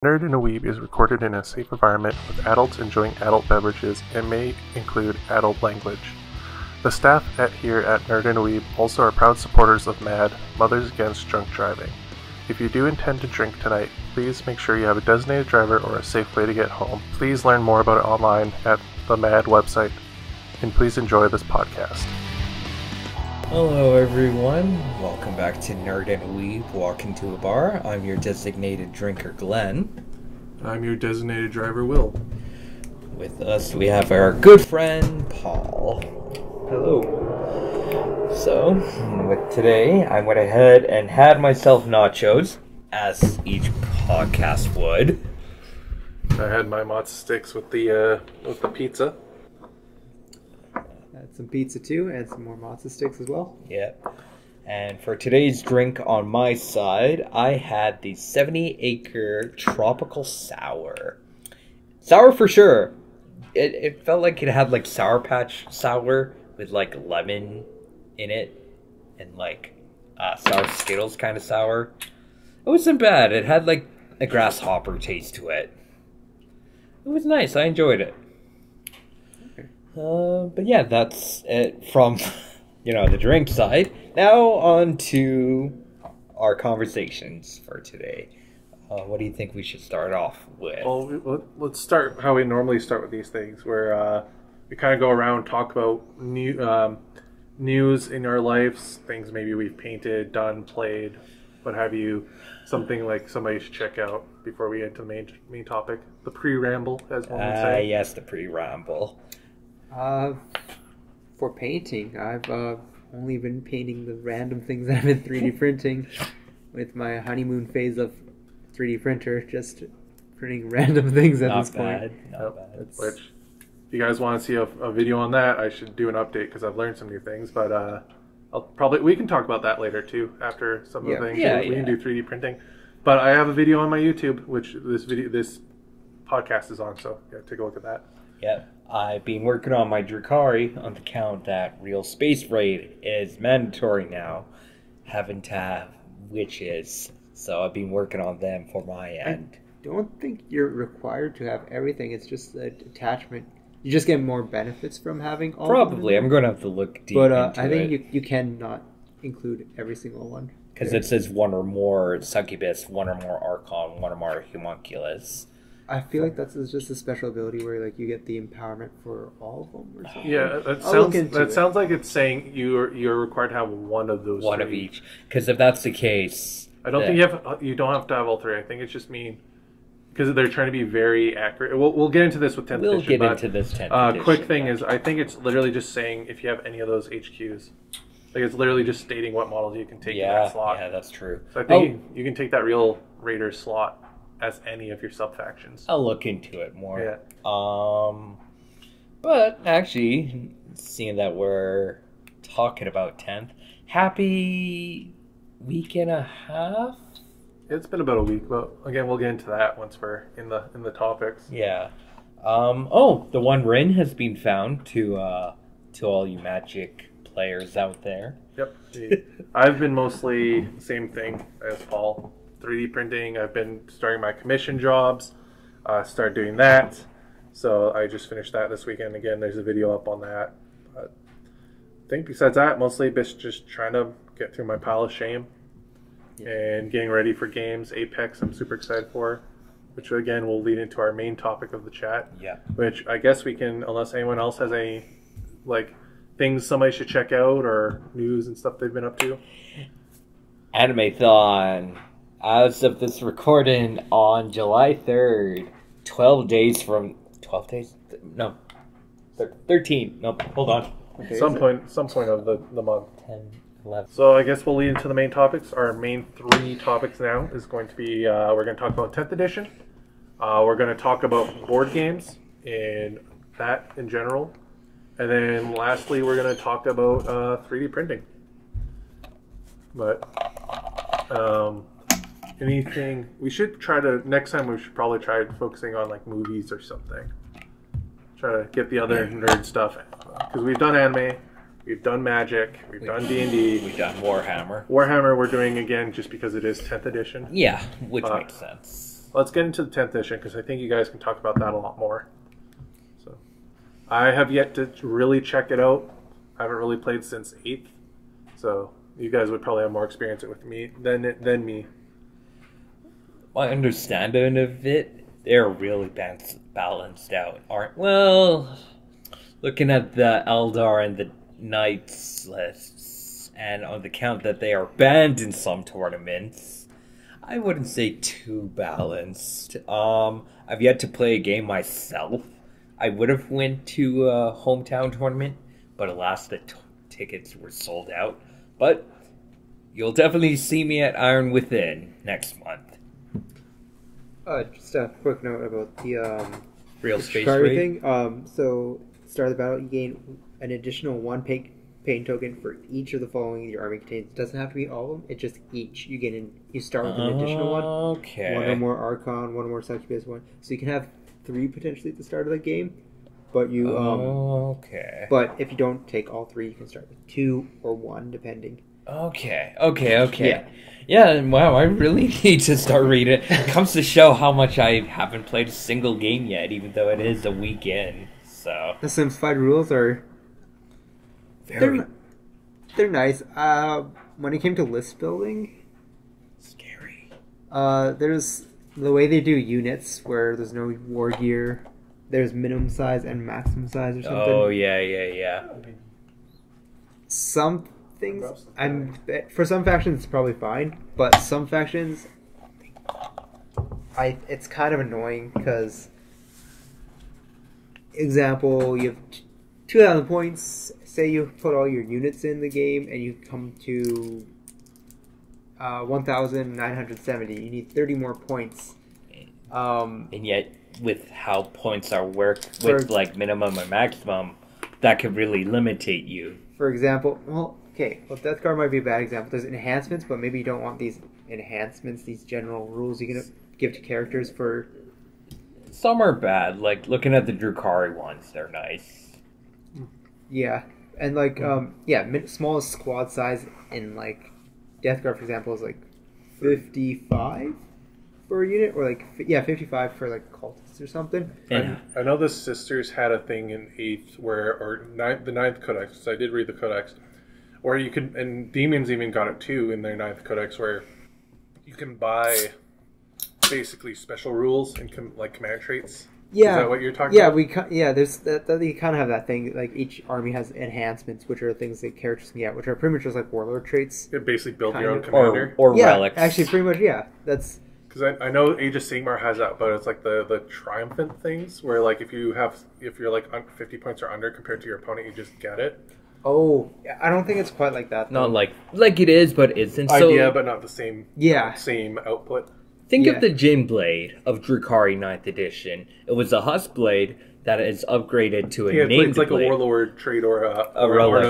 Nerd and a Weeb is recorded in a safe environment with adults enjoying adult beverages and may include adult language. The staff here at Nerd and a Weeb also are proud supporters of MAD, Mothers Against Drunk Driving. If you do intend to drink tonight, please make sure you have a designated driver or a safe way to get home. Please learn more about it online at the MAD website, and please enjoy this podcast. Hello everyone, welcome back to Nerd and a Weeb Walk Into a Bar. I'm your designated drinker Glenn. I'm your designated driver Will. With us we have our good friend Paul. Hello. So, with today I went ahead and had myself nachos, as each podcast would. I had my matzo sticks with the pizza. Had some pizza too, and some more matzo sticks as well. Yep. And for today's drink on my side, I had the 70-acre tropical sour. Sour for sure. It felt like it had like Sour Patch sour with like lemon in it and like sour Skittles kind of sour. It wasn't bad. It had like a grasshopper taste to it. It was nice. I enjoyed it. But yeah, that's it from, the drink side. Now on to our conversations for today. What do you think we should start off with? Well, let's start how we normally start with these things, where we kind of go around, talk about news in our lives, things maybe we've painted, done, played, what have you. Something like somebody should check out before we get to the main topic. The pre-ramble, as one would say. Yes, the pre-ramble. For painting, I've only been painting the random things that I've been 3D printing with my honeymoon phase of 3D printer, just printing random things at this point. Not bad. Which, if you guys want to see a video on that, I should do an update because I've learned some new things. But we can talk about that later too, after some of the things. We can do 3D printing. But I have a video on my YouTube, which this podcast is on. So yeah, take a look at that. Yep. I've been working on my Drukari on the count that Real Space Raid is mandatory now, having to have witches. So I've been working on them for my end. I don't think you're required to have everything. It's just the attachment. You just get more benefits from having all Probably. of them. I'm going to have to look deep but into I think it. you can not include every single one. Because it says one or more Succubus, one or more Archon, one or more Homunculus. I feel like that's just a special ability where like you get the empowerment for all of them or something. Yeah, that sounds like it's saying you're required to have one of those. One of each. Because if that's the case, I don't think you don't have to have all three. I think it's just because they're trying to be very accurate. We'll get into this with 10th edition. We'll get into this 10th edition. Quick thing is, I think it's literally just saying if you have any of those HQs. Like it's literally just stating what models you can take in that slot. Yeah, that's true. So I think you can take that Real Raider slot as any of your sub-factions. I'll look into it more. Yeah. But actually, seeing that we're talking about 10th, happy week and a half? It's been about a week, but again, we'll get into that once we're in the topics. Yeah. The One Ring has been found to all you Magic players out there. Yep. I've been mostly the same thing as Paul. 3D printing. I've been starting my commission jobs. Started doing that. So I just finished that this weekend. Again, there's a video up on that. But I think besides that, mostly just trying to get through my pile of shame and getting ready for games. Apex, I'm super excited for, which again will lead into our main topic of the chat. Yeah. Which I guess we can, unless anyone else has any things somebody should check out or news and stuff they've been up to. Anime-thon. As of this recording on July 3rd, 12 days from... 12 days? No. 13. No, hold on. Okay, some point of the month. 10, 11. So I guess we'll lead into the main topics. Our main three topics now is going to be, we're going to talk about 10th edition. We're going to talk about board games and that in general. And then lastly, we're going to talk about 3D printing. But... anything we should try to next time we should probably try focusing on movies or something. Try to get the other nerd stuff because we've done anime, we've done Magic, we've done D&D, we've done Warhammer. Warhammer we're doing again just because it is 10th edition. Yeah, which makes sense. let's get into the 10th edition because I think you guys can talk about that a lot more. So, I have yet to really check it out. I haven't really played since 8th, so you guys would probably have more experience with me than me. My understanding of it, they're really balanced out, aren't? Well, looking at the Eldar and the Knights lists, and on the count that they are banned in some tournaments, I wouldn't say too balanced. I've yet to play a game myself. I would have went to a hometown tournament, but alas, the tickets were sold out. But you'll definitely see me at Iron Within next month. Just a quick note about the Real space Shikari raid? thing. So, start of the battle, you gain an additional 1 pain token for each of the following your army contains. It doesn't have to be all of them. It's just each. You start with an additional one. Okay. 1 or more Archon, 1 or more Succubus, 1. So you can have 3 potentially at the start of the game. But you okay. But if you don't take all 3, you can start with 2 or 1, depending. Okay. Yeah, wow, I really need to start reading it. It comes to show how much I haven't played a single game yet, even though it is a weekend. So The simplified rules are very they're nice. When it came to list building, scary. there's the way they do units where there's no war gear. There's minimum size and maximum size or something. Oh yeah. Some things, for some factions it's probably fine, but some factions, it's kind of annoying because, example, you have 2,000 points. Say you put all your units in the game and you come to 1,970. You need 30 more points. And yet, with how points are worked with like minimum and maximum, that could really limitate you. For example, well, Death Guard might be a bad example. There's enhancements, but maybe you don't want these enhancements, these general rules you can give to characters for... Some are bad, like looking at the Drukhari ones, they're nice. Yeah, and like, smallest squad size in like Death Guard, for example, is like 55 for a unit, or like 55 for like cultists or something. I know the Sisters had a thing in 8th the 9th Codex. So I did read the Codex, where you could, and Demons even got it too in their 9th Codex, where you can buy basically special rules and command traits. Yeah, is that what you're talking about? There's that. You kind of have that thing. Like each army has enhancements, which are things that characters can get, which are pretty much just like warlord traits. You basically build your own Kind commander, or Yeah, relics. actually, pretty much. Yeah, that's. because I know Age of Sigmar has that, but it's like the triumphant things where like if you're like 50 points or under compared to your opponent, you just get it. Oh, I don't think it's quite like that. Not like it is, but isn't. Idea, So but not the same. Yeah. Same output. think Yeah. of the Jin Blade of Drukhari 9th Edition. It was a Husk Blade that is upgraded to a named it's like blade. a warlord trait or a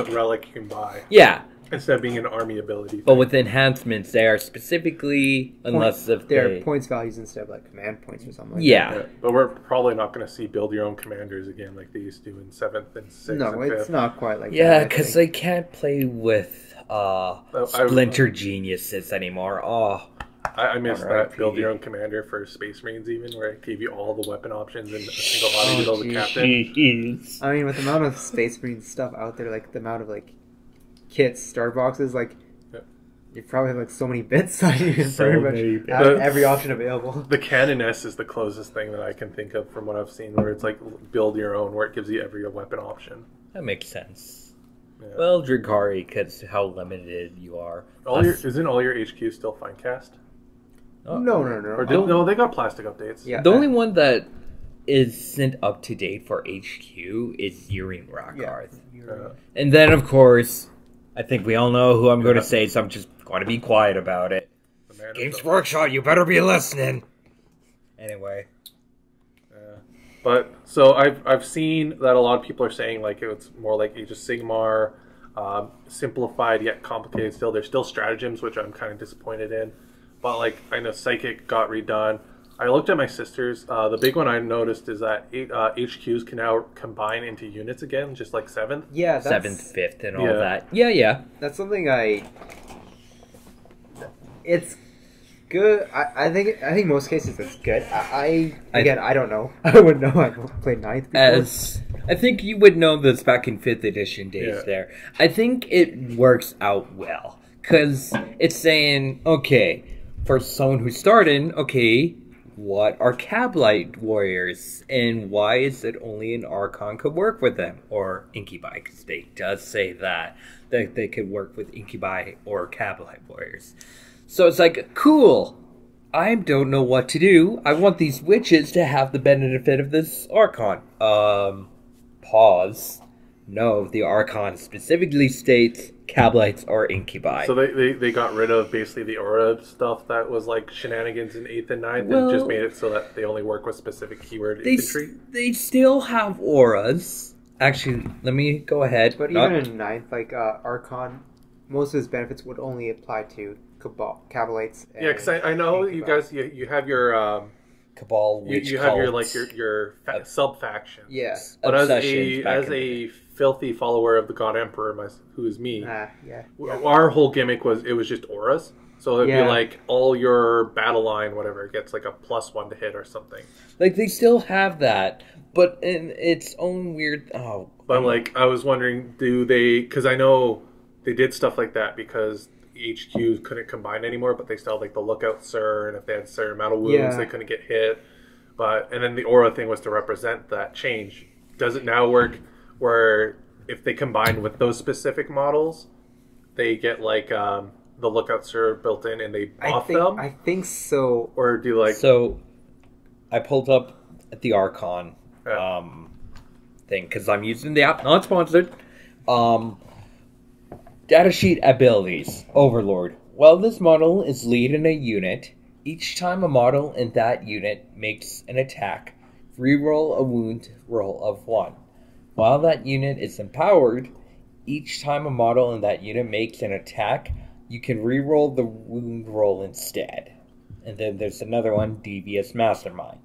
relic you can buy. Yeah, Instead of being an army ability. but with enhancements, they are specifically, unless if They're they... points values instead of like command points or something like Yeah. that. Yeah, but we're probably not going to see build your own commanders again like they used to in 7th and 6th No, and 5th. it's not quite like Yeah, that. because they can't play with I- Splinter Geniuses anymore. Oh, I miss R.I.P. that build your own commander for Space Marines even, where it gave you all the weapon options and a single body to build a geez. captain. jeez. I mean, with the amount of Space Marine stuff out there, like the amount of like kits, starter boxes, like Yeah. you probably have like so many bits that you can So pretty many much bits. have every option available. The Canoness is the closest thing that I can think of from what I've seen, where it's like build your own, where it gives you every weapon option. That makes sense. Yeah. Well, Drukhari, because how limited you are. Isn't all your HQ still Finecast? Oh. No. No, they got plastic updates. Yeah. The only one that isn't up to date for HQ is Yuri Rakarth. And then, of course, I think we all know who I'm going to say, so I'm just going to be quiet about it. Games Workshop, you better be listening. Anyway. But so I've seen that a lot of people are saying like it's more like Age of Sigmar, simplified yet complicated. Still, there's still stratagems, which I'm kind of disappointed in. But like I know Psychic got redone. I looked at my sisters. The big one I noticed is that HQs can now combine into units again, just like 7th. Yeah, that's, 7th, 5th, and all Yeah. that. Yeah. That's something good. I think most cases it's good. I don't know. I wouldn't know. I haven't played ninth before. As I think you would know this back in 5th edition days. Yeah. There, I think it works out well because it's saying, okay, for someone who's starting, okay, what are Cablite warriors and why is it only an Archon could work with them or Incubi? Because they does say that they could work with Incubi or Cablite warriors. So it's like, cool. I don't know what to do. I want these witches to have the benefit of this Archon. Pause. No, the Archon specifically states Cablites or Incubi. So they got rid of basically the aura stuff that was like shenanigans in 8th and 9th and just made it so that they only work with specific keyword infantry. They still have auras. Actually, let me go ahead. But even in ninth, like Archon, most of his benefits would only apply to Cabalites. Yeah, because I know you guys you have your Cabal witch you have your like your sub faction. Yeah, but as a filthy follower of the God Emperor, who is me, our whole gimmick was it was just auras. So it'd be like all your battle line, whatever, gets like a +1 to hit or something. Like they still have that, but in its own weird. Oh, but like I was wondering, do they? Because I know they did stuff like that because HQ couldn't combine anymore, but they still had like the Lookout Sir, and if they had a certain amount of wounds, they couldn't get hit. And then the aura thing was to represent that change. Does it now work where if they combine with those specific models, they get like the Lookout Sir built in and they buff them? I think so. Or do like so? I pulled up the Archon thing because I'm using the app, not sponsored. Datasheet abilities. Overlord. While this model is leading a unit, each time a model in that unit makes an attack, reroll a wound roll of 1. While that unit is empowered, each time a model in that unit makes an attack, you can reroll the wound roll instead. And then there's another one, Devious Mastermind.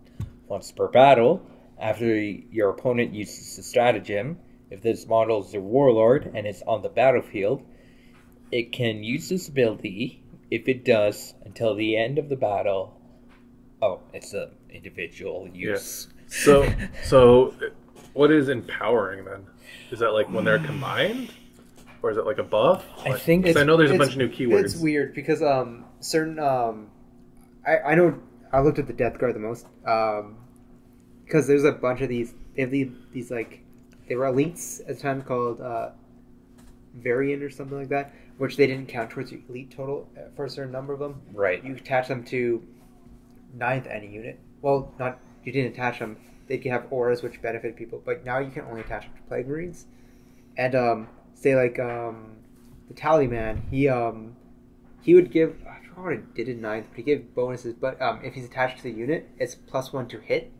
Once per battle, after your opponent uses the stratagem, if this model is a warlord and is on the battlefield, it can use this ability if it does until the end of the battle. Oh, it's an individual use. Yeah. So what is empowering then? Is that like when they're combined? Or is it like a buff? I think I know there's a bunch of new keywords. It's weird because certain I know I looked at the Death Guard the most because there's a bunch of these. They have these like they were elites at the time called Variant or something like that, which they didn't count towards your elite total for a certain number of them. Right. You attach them to 9th any unit. Well, not you didn't attach them. They could have auras which benefit people, but now you can only attach them to Plague Marines. And say like the Tallyman, he would give I don't know what it did in 9th, but he gave bonuses. But if he's attached to the unit, it's +1 to hit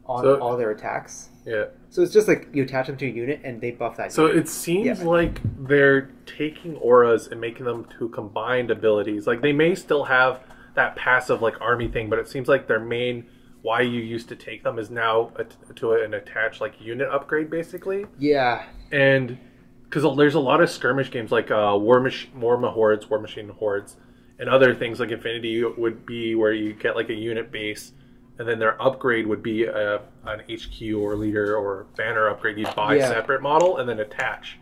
on all their attacks. Yeah. So it's just like you attach them to a unit and they buff that. So unit. it seems like they're taking auras and making them to combined abilities. Like they may still have that passive like army thing, but it seems like their main why you used to take them is now to an attached like unit upgrade basically. Yeah. And because there's a lot of skirmish games like War Machine Hordes, and other things like Infinity would be where you get like a unit base, and then their upgrade would be an HQ or leader or banner upgrade. You'd buy a separate model and then attach.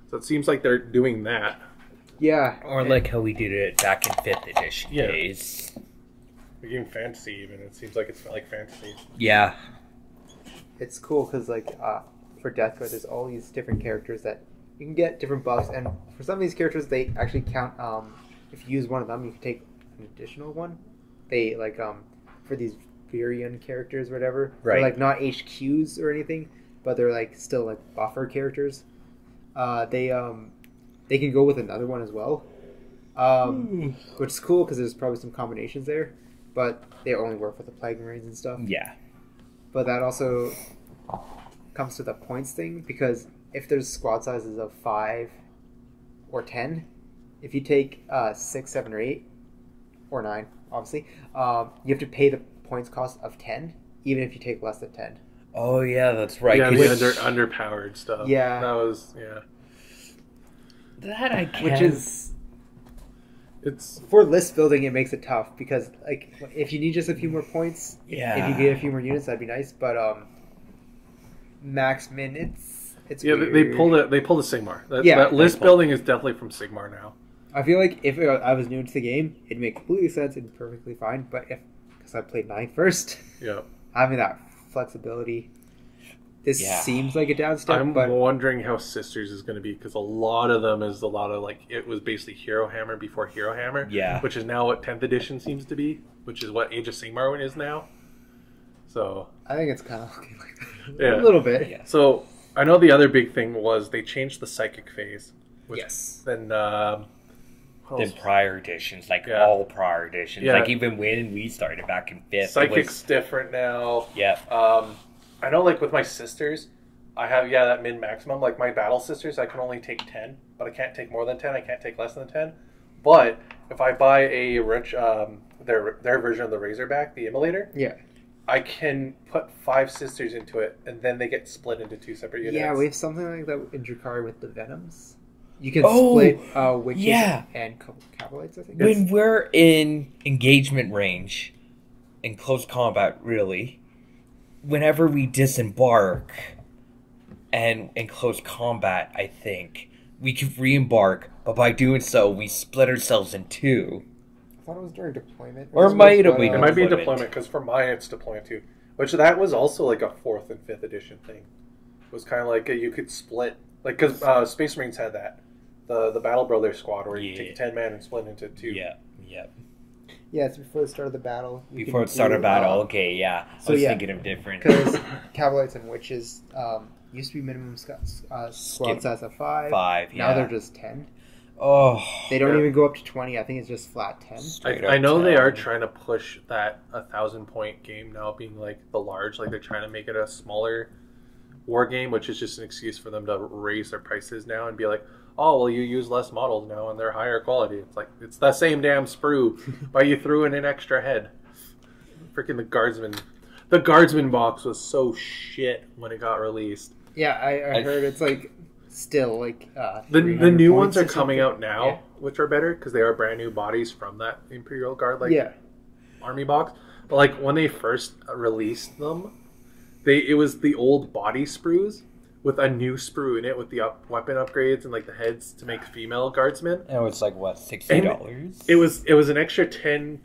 So it seems like they're doing that. Yeah. Or like how we did it back in 5th edition days. The game fantasy even. It seems like it's like fantasy. Yeah. It's cool because like for Death Guard, there's all these different characters that you can get different buffs, and for some of these characters, they actually count. If you use one of them, you can take an additional one. They like for these Virion characters, or whatever. Right. They're like not HQs or anything, but they're like still like buffer characters. They can go with another one as well, which is cool because there's probably some combinations there, but they only work with the Plague Marines and stuff. Yeah. But that also comes to the points thing, because if there's squad sizes of 5 or 10, if you take 6, 7, or 8, or 9, obviously, you have to pay the points cost of 10, even if you take less than 10. Oh, yeah, that's right. Yeah, the underpowered stuff. Yeah. That was, That I can't... Which is... It's For list building, it makes it tough because like if you need just a few more points, Yeah. if you get a few more units, that'd be nice. But max min, it's yeah. weird. They pulled it. They pulled a Sigmar. That, Yeah, that list building is definitely from Sigmar now. I feel like if I was new to the game, it'd make completely sense and perfectly fine. But because I played 9 first, Yeah. having that flexibility, this Yeah. seems like a downstep. I'm but wondering how Sisters is going to be because a lot of them is a lot of like it was basically Hero Hammer before Hero Hammer. Yeah. Which is now what 10th edition seems to be, which is what Age of Sigmar is now. So I think it's kind of looking like that Yeah. a little bit. Yeah. So I know the other big thing was they changed the psychic phase. Which Yes. Then what Than else? prior editions, like Yeah. all prior editions, Yeah. like even when we started back in 5th. Psychic's different now. Yeah. I know, like with my sisters, I have that min maximum. Like my battle sisters, I can only take 10, but I can't take more than 10. I can't take less than 10. But if I buy a rich their version of the Razorback, the Immolator, Yeah. I can put 5 sisters into it, and then they get split into 2 separate units. Yeah, we have something like that in Drakari with the Venoms. You can Oh, split witches yeah. and Cavalites, I think. When we're in engagement range, in close combat, really, whenever we disembark and in close combat, I think, we can re-embark, but by doing so, we split ourselves in 2. I thought it was during deployment. Or it might have But, been It might be Deployment. deployment, because for mine it's deployment too. Which that was also like a 4th and 5th edition thing. It was kind of like you could split, like because Space Marines had that, the Battle Brothers squad where you Yeah. take 10 men and split into 2. Yeah, yeah. Yeah, it's before the start of the battle. Before it started battle, okay, yeah. So I was yeah, thinking of different. Because Cavalites and Witches used to be minimum squad Skip size of 5. 5, yeah. Now they're just 10. Oh. They don't Yeah. even go up to 20. I think it's just flat 10. Straight I up know they 10. are trying to push that 1,000-point game now being like the large, like they're trying to make it a smaller war game, which is just an excuse for them to raise their prices now and be like, oh, well, you use less models now and they're higher quality. It's like, it's the same damn sprue, but you threw in an extra head. Freaking the Guardsman. The Guardsman box was so shit when it got released. Yeah, I heard it's like still like The 300 new points ones are or coming something. out now, Yeah. which are better because they are brand new bodies from that Imperial Guard Yeah. army box. But like when they first released them, it was the old body sprues with a new sprue in it with the weapon upgrades and like the heads to make female guardsmen. And it was like, what, $60? It was an extra $10,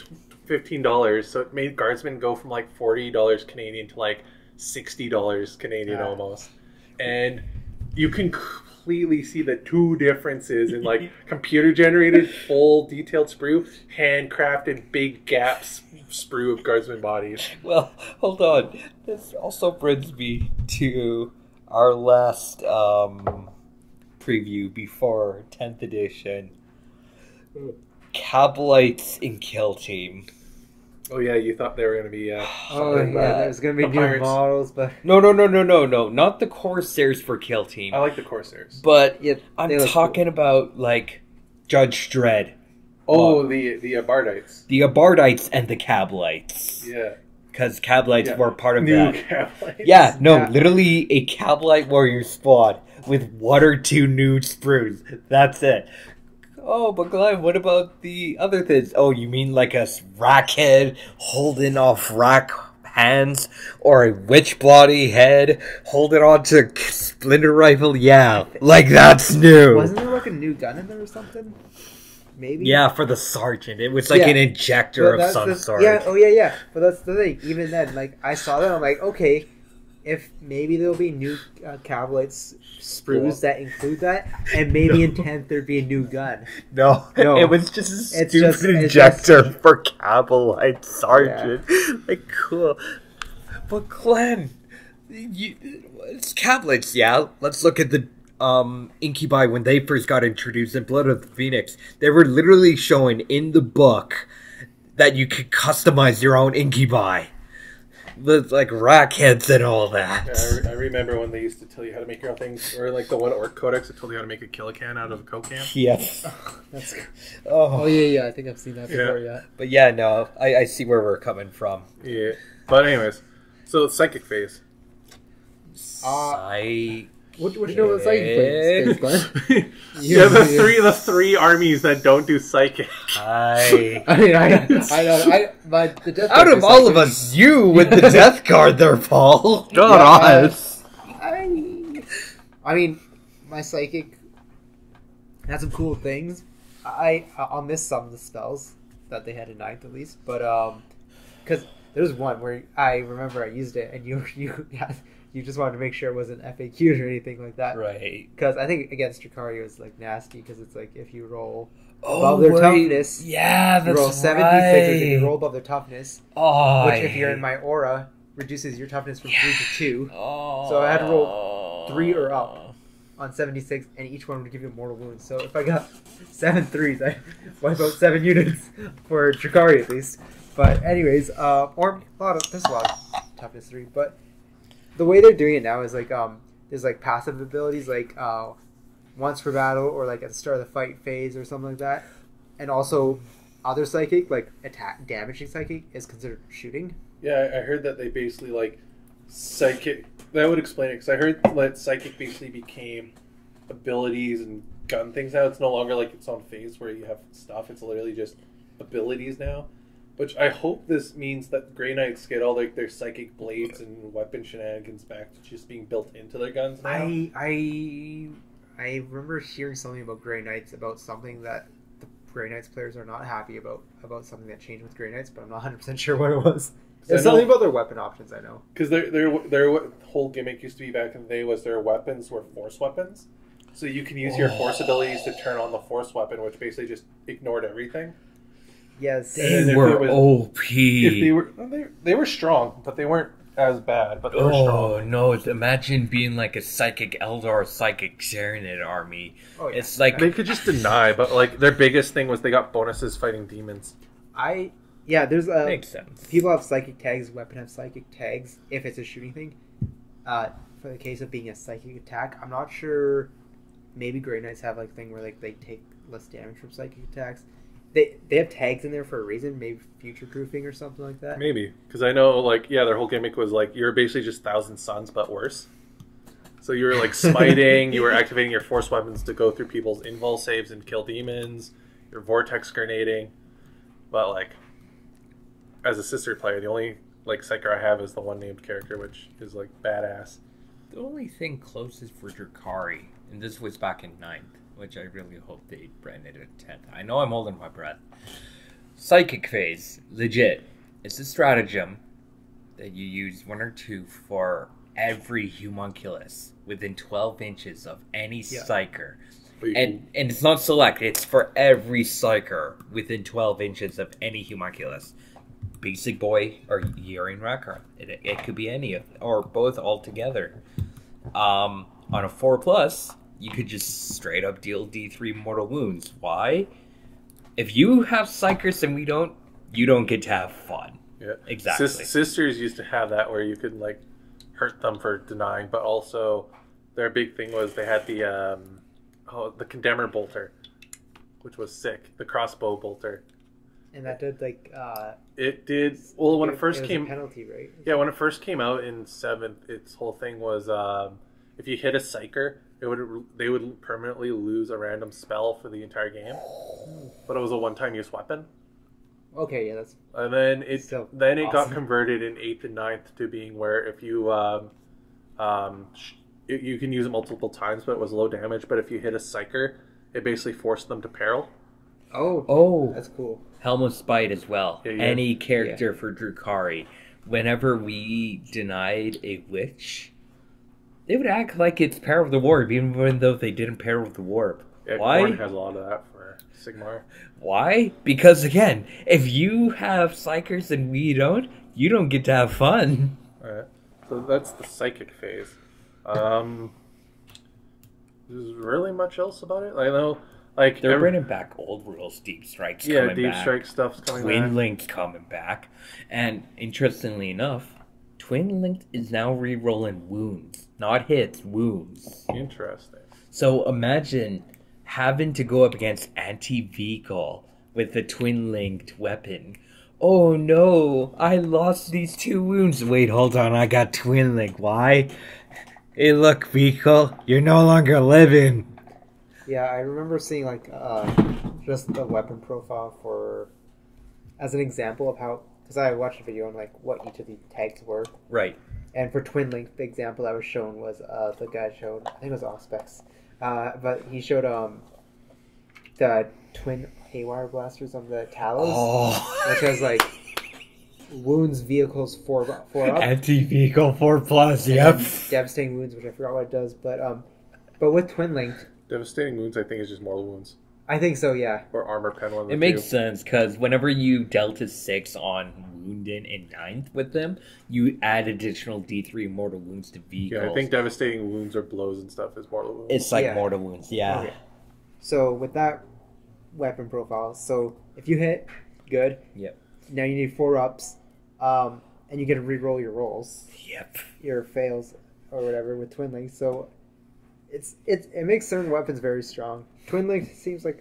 $15, so it made guardsmen go from like $40 Canadian to like $60 Canadian almost. And you can completely see the 2 differences in like computer generated full detailed sprue, handcrafted big gaps sprue of guardsman bodies. Well, hold on. This also brings me to our last preview before 10th edition. Cabalites in Kill Team. Oh yeah, you thought they were going to be Oh something yeah, bad. there's gonna be The new pirates. models, but No, not the Corsairs for Kill Team. I like the Corsairs. But yeah, I'm they look talking about, like, Judge Dredd. Oh, the Abardites. The Abardites and the Cabalites. Yeah. Because Cabalites Yeah. were part of New that. Cavalites. Yeah, no, Yeah. literally a Cabalite warrior squad with 1 or 2 new sprues. That's it. Oh, but Glenn, what about the other things? Oh, you mean like a rackhead holding off rack hands? Or a witch body head holding on to splinter rifle? Yeah, like that's new. wasn't there like a new gun in there or something? Maybe. Yeah, for the sergeant. It was like Yeah. an injector But of that's some the- sort. Yeah, oh yeah. But that's the thing. Even then, like I saw that, I'm like, okay, if maybe there'll be new Cavalites sprues that include that, and maybe in 10th there'd be a new gun. No, No. it was just a It's stupid just- it's injector for Cabalite Sergeant. Like, cool. But Glenn, it's Cabalites, yeah. Let's look at the Incubi when they first got introduced in Blood of the Phoenix. They were literally showing in the book that you could customize your own Incubi. With, like, rack heads and all that. Yeah, I remember when they used to tell you how to make your own things, or like the one Orc Codex that told you how to make a Killacan out of a Coke can. Yes. That's. Oh. Oh yeah. I think I've seen that before. Yeah. But yeah, no, I see where we're coming from. Yeah. But anyways, so psychic phase. What do you know about psychic phase, Glenn? Yeah, the three armies that don't do psychic. I know. But the Death Out Guard of all of us, you with the Death Guard there, Paul. God honest. I mean, my psychic had some cool things. I'll miss some of the spells that they had in 9th at least, but because there was one where I remember I used it and you just wanted to make sure it wasn't FAQ'd or anything like that, Right? Because I think against Dracari it was like nasty because it's like if you roll above their toughness, yeah, that's you roll 76s and you roll above their toughness, which if you're in my aura reduces your toughness from 3 to 2. So I had to roll 3 or up on 76, and each one would give you a mortal wound. So if I got 7 3s, I wipe out 7 units for Dracari at least. But anyways, or there's a lot of toughness 3. But the way they're doing it now is like there's like passive abilities like once per battle or like at the start of the fight phase or something like that, and also other psychic like attack damaging psychic is considered shooting. Yeah, I heard that they basically like psychic. That would explain it because I heard that psychic basically became abilities and gun things now. It's no longer like its own phase where you have stuff. It's literally just abilities now. Which I hope this means that Grey Knights get all like their psychic blades and weapon shenanigans back to just being built into their guns now. I remember hearing something about Grey Knights about something that the Grey Knights players are not happy about something that changed with Grey Knights, but I'm not 100% sure what it was. There's something about their weapon options, I know. Because their whole gimmick used to be back in the day was their weapons were force weapons. So you can use your force abilities to turn on the force weapon, which basically just ignored everything. Yes. They were OP. They were strong, but they weren't as bad. But they were strong. Oh no! Imagine being like a psychic Eldar or psychic Serenade army. Oh, yeah. It's like they could just deny, but like their biggest thing was they got bonuses fighting demons. There's makes sense. People have psychic tags. Weapon have psychic tags if it's a shooting thing. For the case of being a psychic attack, I'm not sure. Maybe Grey Knights have like a thing where like they take less damage from psychic attacks. They have tags in there for a reason, maybe future proofing or something like that. Maybe because I know like their whole gimmick was like you're basically just Thousand Suns but worse. So you were like smiting, you were activating your force weapons to go through people's invul saves and kill demons. You're vortex grenading, but like as a sister player, the only like psyker I have is the one named character, which is like badass. The only thing closest for Dracari, and this was back in 9th. Which I really hope they branded at 10th. I know I'm holding my breath. Psychic phase, legit. It's a stratagem that you use 1 or 2 for every homunculus within 12 inches of any psyker. And it's not select, it's for every psyker within 12 inches of any homunculus. Basic boy or Yorian Rackar. It could be any of or both altogether. On a 4+, you could just straight up deal D3 mortal wounds. Why? If you have psychers and we don't, you don't get to have fun. Yeah, exactly. Sisters used to have that where you could like hurt them for denying, but also their big thing was they had the Condemner bolter, which was sick. The crossbow bolter. And that did like it did well when it first came. A penalty, right? Yeah, when it first came out in 7th, its whole thing was if you hit a psyker, they would permanently lose a random spell for the entire game, but it was a one-time use weapon. Okay, yeah, that's. And then it awesome. got converted in 8th and 9th to being where if you you can use it multiple times, but it was low damage. But if you hit a psyker, it basically forced them to peril. Oh, that's cool. Helm of Spite as well. Yeah. Any character for Dracari. Whenever we denied a witch, they would act like it's Power of the Warp, even though they didn't pair with the Warp. Yeah, why? Korn has a lot of that for Sigmar. Why? Because again, if you have psychers and we don't, you don't get to have fun. Alright. So that's the psychic phase. There's really much else about it. I know, like they're bringing back old rules. Deep Strike's coming back. Yeah, Deep Strike stuff's coming back. Twin Link's coming back, and interestingly enough, Twin Link is now re-rolling wounds, not hits, wounds. Interesting. So imagine having to go up against anti-vehicle with the twin-linked weapon. Oh no, I lost these 2 wounds. Wait, hold on, I got twin link. Why? Hey, look, Beagle, you're no longer living. Yeah, I remember seeing like just the weapon profile for as an example of how, because I watched a video on like what each of the tags were. Right. And for Twin Link, the example that was shown was the guy showed, I think it was Auspex, but he showed the twin haywire blasters on the Talos, which has like wounds, vehicles 4 up, Anti-vehicle 4+, yep. devastating wounds, which I forgot what it does, but with Twin Link, Devastating wounds, I think, is just mortal wounds. I think so, yeah. Or armor pen one. It makes sense, because whenever you Delta 6 on Wounded in 9th with them, you add additional D3 mortal wounds to vehicles. Yeah, I think devastating wounds or blows and stuff is mortal wounds. It's like Yeah. mortal wounds, yeah. Okay. So with that weapon profile, so if you hit, good. Yep. Now you need 4 ups, and you get to re-roll your rolls, Yep. your fails or whatever with Twin Link. So it makes certain weapons very strong. Twin Link seems like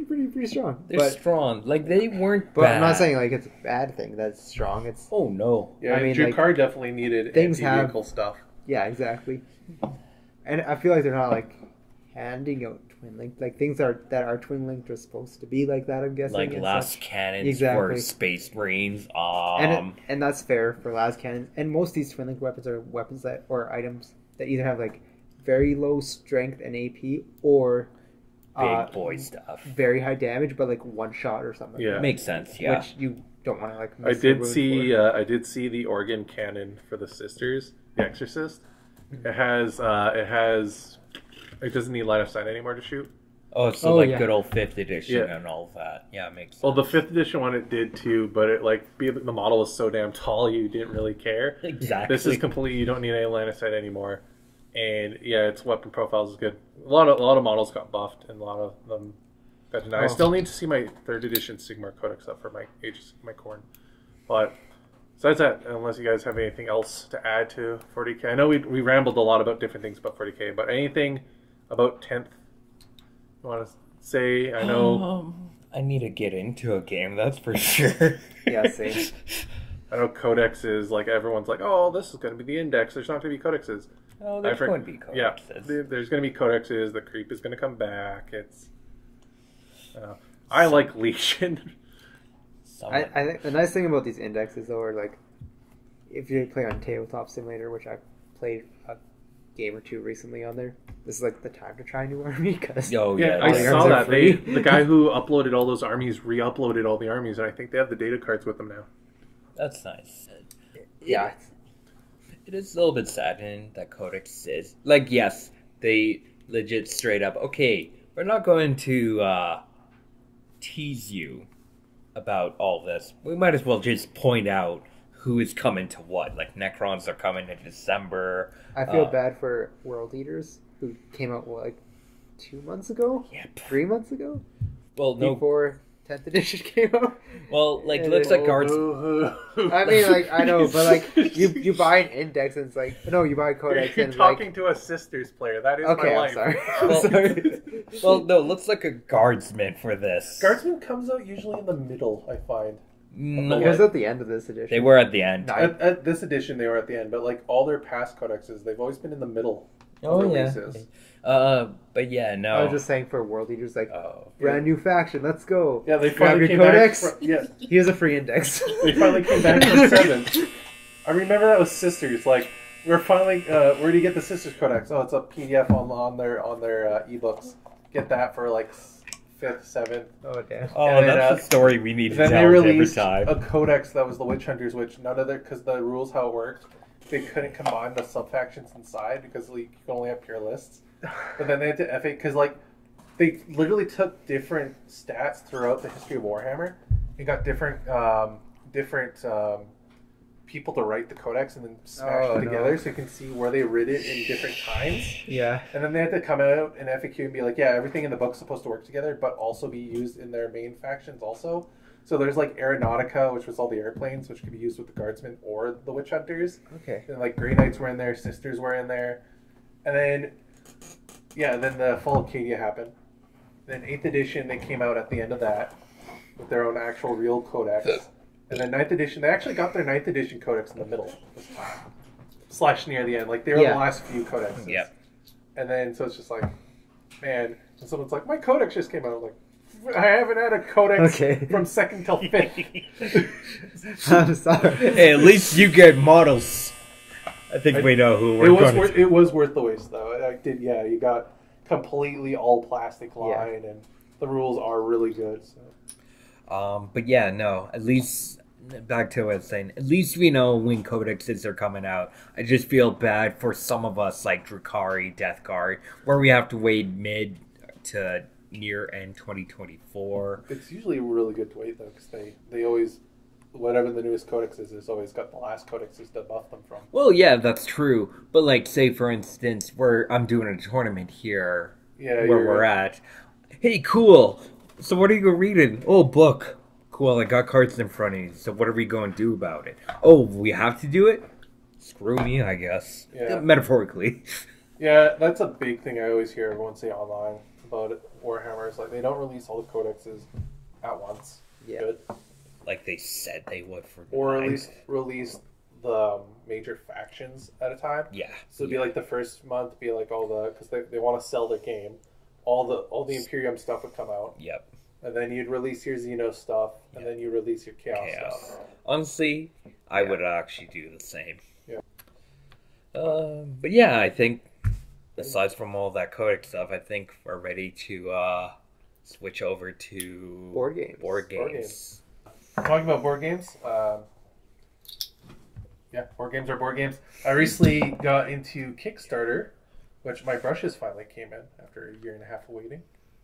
pretty strong. They're strong. Like, they weren't But bad. I'm not saying like it's a bad thing that's strong. It's Oh, no. Yeah, I mean, Jakar definitely needed things anti-vehicle stuff. yeah, exactly. And I feel like they're not like handing out Twin Link, like things that are Twin Linked are supposed to be like that. I'm guessing Like and last such. cannons Exactly. for Space Marines. And that's fair for las cannons. And most of these Twin Link weapons are weapons that or items that either have like very low strength and AP or big boy stuff. very high damage, but like one shot or something. Yeah. Makes sense, yeah. Which you don't want to like. I miss the did wound see. for. I did see the organ cannon for the sisters, the Exorcist. It has. It doesn't need line of sight anymore to shoot. Oh, so Oh, like yeah. good old 5th edition Yeah. and all of that. Yeah, it makes sense. Well, the 5th edition one it did too, but it the model was so damn tall you didn't really care. Exactly. This is completely. You don't need any line of sight anymore, and yeah, its weapon profiles is good. A lot of models got buffed, and a lot of them got denied. I still need to see my 3rd edition Sigmar Codex up for my Age of Sigmar Corn, but besides that, unless you guys have anything else to add to 40k, I know we rambled a lot about different things about 40k, but anything about 10th you want to say? I know. I need to get into a game, that's for sure. Yeah, same. I know codexes, like everyone's like, oh, this is going to be the index. There's not going to be codexes. Oh, there's going to be codexes. Yeah, there's going to be codexes. The creep is going to come back. It's. I like Legion. I think the nice thing about these indexes though are like if you play on Tabletop Simulator, which I played a game or two recently on there, this is like the time to try a new army because Oh, Yeah, yeah. I the saw arms are that. free. The guy who uploaded all those armies re-uploaded all the armies, and I think they have the data cards with them now. That's nice. yeah, It is a little bit saddening that Codex is like, yes, they legit straight up, okay, we're not going to tease you about all this. We might as well just point out who is coming to what. Like Necrons are coming in December. I feel bad for World Eaters who came out like 2 months ago, Yep. 3 months ago, Well, no. before 10th edition came out. Well, like And looks then- like guards. I mean, like I know, but like you buy an index and it's like no, you buy a codex You're and talking like to a sisters player. That is okay, my I'm life. sorry. Well- I'm sorry. Well, no, looks like a guardsman for this. Guardsman comes out usually in the middle, I find. No, It was at the end of this edition. they were at the end. No, At this edition, they were at the end, but like all their past codexes, they've always been in the middle. Oh, of yeah. releases. But yeah, no. I was just saying for World Eaters, like Oh. brand new faction, let's go. Yeah, they Grab finally your came codex. back. Yeah, Here's a free index. they finally came back from 7th. I remember that was sisters. Like we're finally, where do you get the sisters codex? Oh, it's a PDF on their ebooks. Get that for like 5th, 7th. Oh damn. Oh, And then, that's the story we need to Then tell they every released time. a codex that was the Witch Hunters, which none of their, because the rules how it worked, they couldn't combine the sub factions inside because like, you can only have pure lists. But then they had to FA because like they literally took different stats throughout the history of Warhammer and got different people to write the codex and then smash Oh, it together no. so you can see where they writ it in different times. Yeah. And then they had to come out in FAQ and be like, yeah, everything in the book's supposed to work together, but also be used in their main factions also. So there's like Aeronautica, which was all the airplanes, which could be used with the Guardsmen or the Witch Hunters. Okay. And like Grey Knights were in there, Sisters were in there. And then, yeah, then the Fall of Cadia happened. Then 8th edition, they came out at the end of that with their own actual real codex. And then 9th edition, they actually got their 9th edition codex in the middle this time. / near the end. Like, they were the last few codexes. Yep. And then, so it's just like, man, and someone's like, my codex just came out. I'm like, I haven't had a codex from 2nd till 5th. I'm sorry. Hey, at least you get models. I think we know who we're going to. It was worth the waste, though. You got completely all plastic line, and the rules are really good. So. But yeah, no, at least, back to what I was saying, at least we know when codexes are coming out. I just feel bad for some of us, like Drukhari, Death Guard, where we have to wait mid to near end 2024. It's usually really good to wait, though, because they always, whatever the newest codex is, it's always got the last codexes to buff them from. Well, yeah, that's true. But, like, say, for instance, where I'm doing a tournament here, where we're at. Hey, cool. So what are you reading? Oh, book. Cool, I got cards in front of you. So what are we going to do about it? Oh, we have to do it? Screw me, I guess. Yeah. Metaphorically. Yeah, that's a big thing I always hear everyone say online about it. Warhammer is like, they don't release all the codexes at once. Yeah. Good. Like they said they would for Or at least release the major factions at a time. Yeah. So it'd be like the first month, be like all the, because they want to sell their game. All the Imperium stuff would come out. Yep. And then you'd release your Xeno stuff, and then you release your Chaos stuff. Honestly, I would actually do the same. Yeah. But yeah, I think, aside from all that codex stuff, I think we're ready to switch over to board games. Board games. Talking about board games, board games are board games. I recently got into Kickstarter, which my brushes finally came in after a year and a half of waiting.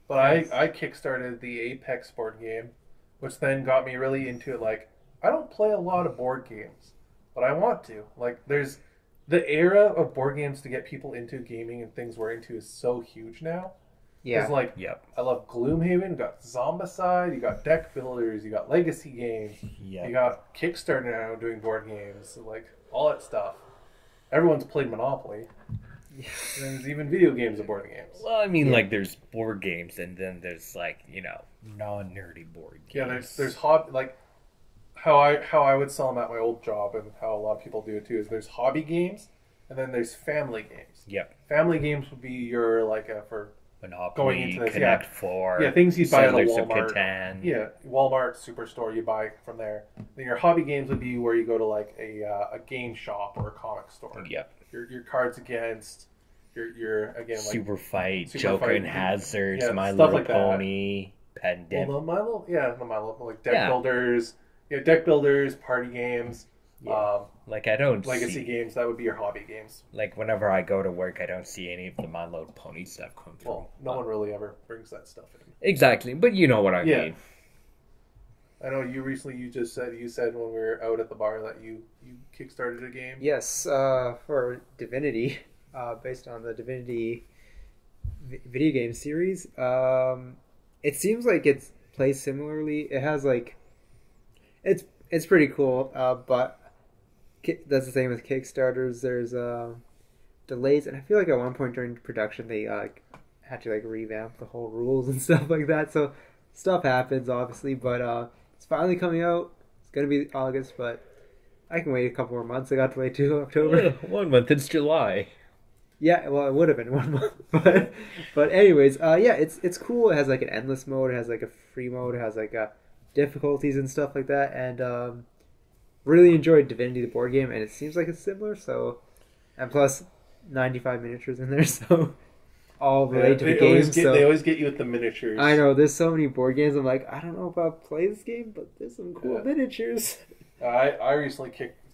But I kickstarted the Apex board game, which then got me really into it. Like, I don't play a lot of board games, but I want to. Like, there's the era of board games to get people into gaming and things we're into is so huge now. Yeah. It's like, I love Gloomhaven, you got Zombicide, you got deck builders, you got legacy games, you got Kickstarter now doing board games, like, all that stuff. Everyone's played Monopoly. And there's even video games and board games. Well, I mean, like, there's board games, and then there's, like, non-nerdy board games. Yeah, there's hobby, like, how I would sell them at my old job, and how a lot of people do it too, is there's hobby games, and then there's family games. Yep. Family games would be your, like, for Monopoly, going into this, Connect 4. Yeah, things you buy at a Settlers of Walmart. Catan. Yeah, Walmart, Superstore, you buy from there. Then your hobby games would be where you go to, like, a game shop or a comic store. Yep. Your Cards Against, your again, like... Super Fight, Super Joker Fight, and Hazards, yeah, My stuff Little like that. Pony, Pendant. Well, like deck builders, deck builders, party games, like, I don't legacy games. That would be your hobby games. Like, whenever I go to work, I don't see any of the My Little Pony stuff come through. Well, no one really ever brings that stuff in. Exactly, but you know what I mean. I know you recently. You said when we were out at the bar that you kickstarted a game. Yes, for Divinity, based on the Divinity video game series. It seems like it's plays similarly. It has like, it's pretty cool. But that's the same with Kickstarters. There's delays, and I feel like at one point during production they had to like revamp the whole rules and stuff like that. So stuff happens, obviously, but it's finally coming out. It's gonna be August, but I can wait a couple more months. I got to wait till October. 1 month. It's July. Yeah, well, it would have been 1 month, but anyways, it's cool. It has like an endless mode. It has like a free mode. It has like difficulties and stuff like that. And really enjoyed Divinity the board game, and it seems like it's similar. So, and plus 95 miniatures in there, so all related to the game. They always get you with the miniatures. I know there's so many board games. I'm like, I don't know if I'll play this game, but there's some cool miniatures. I recently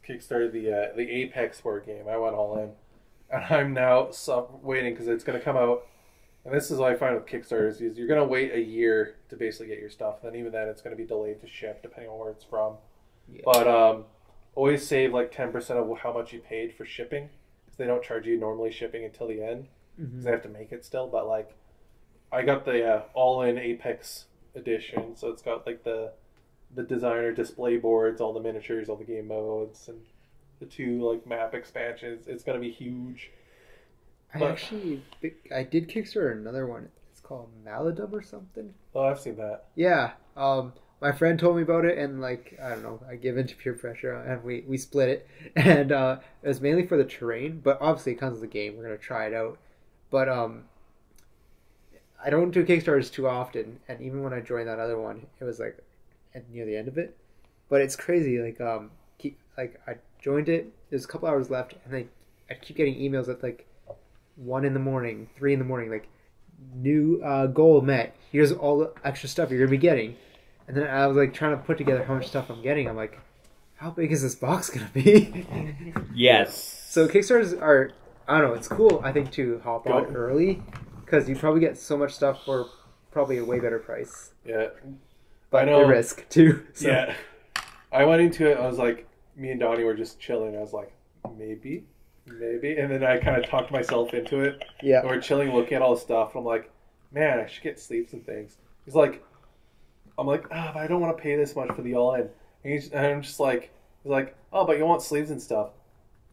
kickstarted the Apex board game. I went all in. And I'm now waiting because it's going to come out. And this is what I find with Kickstarters is you're going to wait a year to basically get your stuff. And even then, it's going to be delayed to ship depending on where it's from. Yeah. But always save like 10% of how much you paid for shipping. Because they don't charge you normally shipping until the end. Because they have to make it still. But like, I got the all-in Apex edition. So it's got like the designer display boards, all the miniatures, all the game modes, and the 2 like map expansions. It's gonna be huge. I did Kickstarter another one. It's called Maladub or something. Oh, I've seen that. Yeah. my friend told me about it, and like I don't know, I give in to peer pressure, and we split it, and it was mainly for the terrain, but obviously it comes with the game. We're gonna try it out, but I don't do Kickstarters too often, and even when I joined that other one, it was like near the end of it. But it's crazy, like I joined it. There's a couple hours left, and I keep getting emails at like 1 in the morning, 3 in the morning, like new goal met. Here's all the extra stuff you're gonna be getting. And then I was like trying to put together how much stuff I'm getting. I'm like, how big is this box gonna be? Yes. So Kickstarters are, I don't know, it's cool I think to hop on early because you probably get so much stuff for probably a way better price. Yeah, But I know. the risk too. So. Yeah, I went into it. I was like, me and Donnie were just chilling. I was like, maybe, and then I kind of talked myself into it. Yeah. And we're chilling, looking at all the stuff. And I'm like, man, I should get sleeves and things. He's like, I'm like, but I don't want to pay this much for the all-in. And I'm just like, he's like, oh, but you want sleeves and stuff.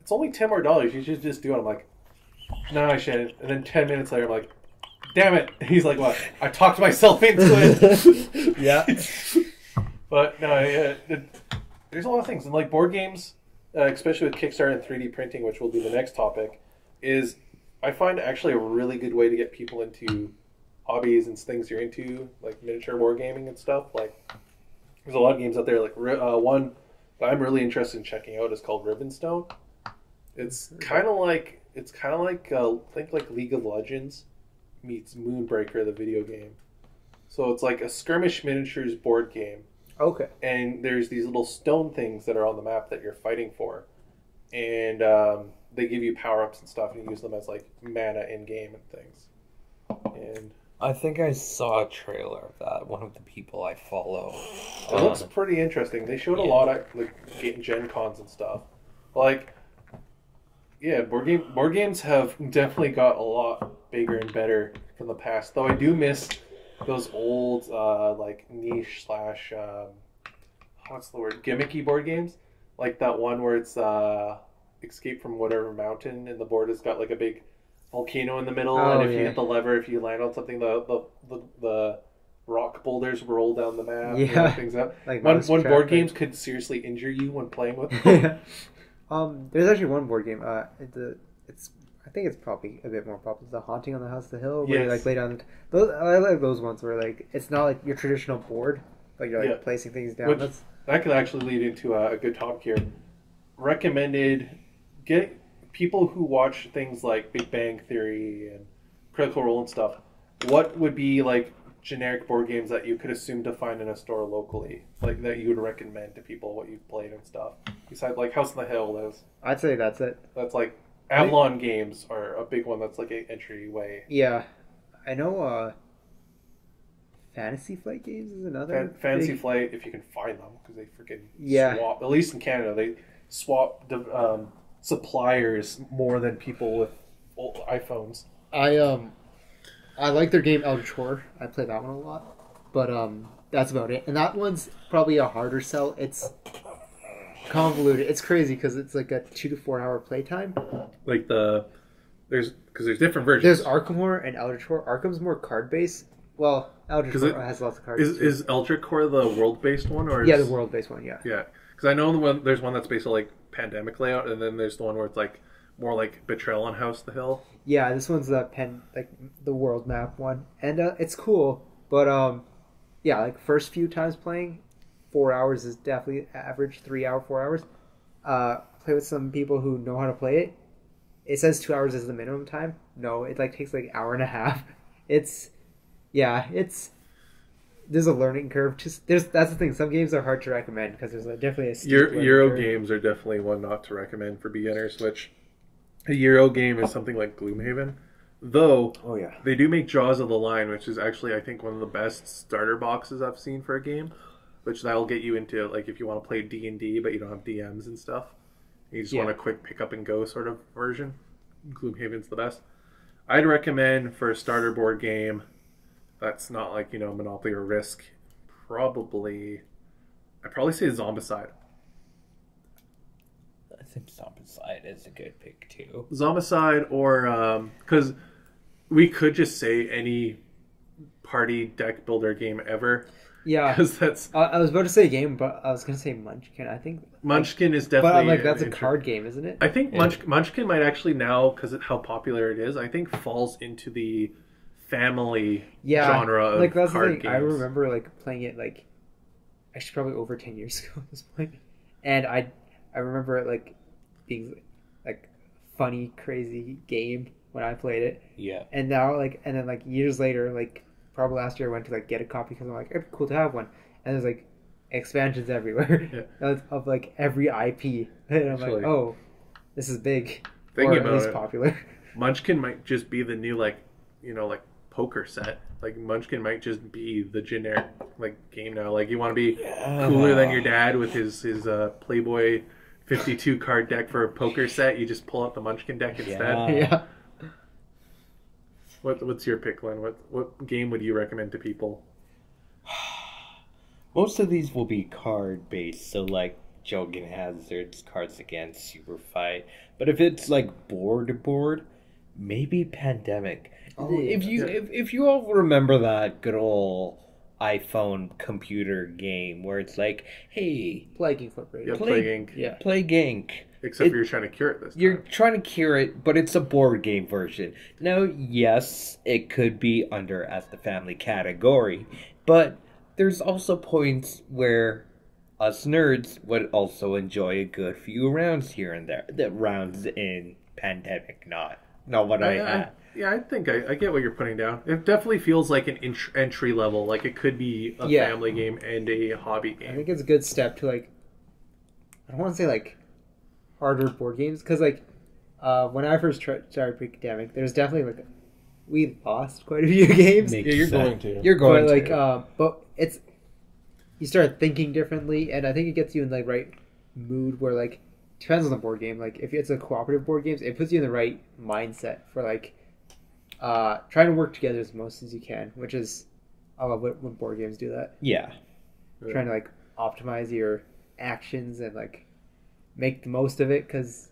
It's only $10 more. You should just do it. I'm like, no, I shouldn't. And then 10 minutes later, I'm like, damn it. And he's like, what? I talked myself into it. Yeah. But no, yeah, there's a lot of things. And like board games, especially with Kickstarter and 3D printing, which will be the next topic, is I find actually a really good way to get people into hobbies and things you're into, like miniature wargaming and stuff. Like, there's a lot of games out there. Like one that I'm really interested in checking out is called Ribbonstone. It's kind of like think like League of Legends meets Moonbreaker, the video game. So it's like a skirmish miniatures board game. Okay. And there's these little stone things that are on the map that you're fighting for, and they give you power ups and stuff, and you use them as like mana in game and things. And I think I saw a trailer of that. One of the people I follow. it looks pretty interesting. They showed a lot at like Gen Cons and stuff. Like, yeah, board games have definitely got a lot bigger and better from the past. Though I do miss those old like niche slash what's the word, gimmicky board games, like that one where it's Escape from whatever mountain, and the board has got like a big volcano in the middle, and if you hit the lever, if you land on something, the rock boulders roll down the map. Yeah, things up. Like when Mousetrap, board games could seriously injure you when playing with them. There's actually one board game. It's I think it's probably a bit more popular. The Haunting on the House of the Hill, where you like lay down. I like those ones where like it's not like your traditional board, but you're like placing things down. That could actually lead into a good topic here. Recommended, get people who watch things like Big Bang Theory and Critical Role and stuff. What would be like generic board games that you could assume to find in a store locally, like that you would recommend to people, what you've played and stuff? Besides like House on the Hill, I'd say that's it. That's like Avalon games are a big one. That's like an entryway. Yeah, I know. Fantasy Flight games is another. Fantasy Flight, if you can find them, because they freaking swap. At least in Canada, they swap the suppliers more than people with old iPhones. I like their game Eldritch Horror. I play that one a lot, but that's about it. And that one's probably a harder sell. It's convoluted. It's crazy because it's like a 2 to 4 hour playtime. Like there's different versions. There's Arkham Horror and Eldritch Horror. Arkham's more card based. Well, Eldritch Horror has lots of cards. Is Eldritch Horror the world based one, or the world based one? Yeah. Yeah, because I know there's one that's based on like pandemic layout, and then there's the one where it's like more like Betrayal on House the Hill. Yeah, this one's the the world map one, and it's cool. But yeah, like first few times playing, 4 hours is definitely average. 3 hour, 4 hours. Play with some people who know how to play it. It says 2 hours is the minimum time. No, it like takes like an hour and a half. There's a learning curve. That's the thing. Some games are hard to recommend because there's definitely a steep Euro curve. games are definitely one not to recommend for beginners. Which a Euro game is something like Gloomhaven, though. Oh yeah, they do make Jaws of the Line, which is actually I think one of the best starter boxes I've seen for a game. Which that'll get you into like if you want to play D&D but you don't have DMs and stuff. You just want a quick pick up and go sort of version. Gloomhaven's the best. I'd recommend for a starter board game that's not like, Monopoly or Risk, I'd probably say Zombicide. I think Zombicide is a good pick too. Zombicide, or because we could just say any party deck builder game ever. Yeah. Because that's I was about to say game, but I was gonna say Munchkin. I think Munchkin is definitely. But I'm like, that's a card game, isn't it? I think Munchkin might actually now, because of how popular it is, I think falls into the family genre of like that's card the thing. games. I remember like playing it like actually probably over 10 years ago at this point, and I remember it like being like funny, crazy game when I played it. Yeah. And now and then years later, probably last year I went to like get a copy because I'm like, it'd be cool to have one, and there's like expansions everywhere of like every IP, and I'm like, oh, this is big, or at least popular. Munchkin might just be the new like poker set. Like Munchkin might just be the generic game now. Like you want to be cooler than your dad with his Playboy 52 card deck for a poker set, you just pull out the Munchkin deck instead. Yeah. What's your pick, Glenn? What game would you recommend to people? Most of these will be card based, so like Jogan Hazards, Cards Against, Super Fight. But if it's like board, maybe Pandemic. Oh, if you all remember that good old iPhone computer game where it's like, hey, Plague Incorporated. Yeah, Plague Inc. Yeah. Plague Inc. Except you're trying to cure it this time. You're trying to cure it, but it's a board game version. Now, yes, it could be under as the family category, but there's also points where us nerds would also enjoy a good few rounds here and there. The rounds in Pandemic, not what I had. Yeah, I think I get what you're putting down. It definitely feels like an entry level. Like it could be a family game and a hobby game. I think it's a good step to I don't want to say harder board games, because when I first started Pandemic, there's definitely we lost quite a few games. You're going to. You're going to. But it's you start thinking differently, and I think it gets you in the right mood where depends on the board game. Like if it's a cooperative board games, it puts you in the right mindset for trying to work together as most as you can, which is I love when board games do that. Yeah. Trying to optimize your actions and make the most of it, because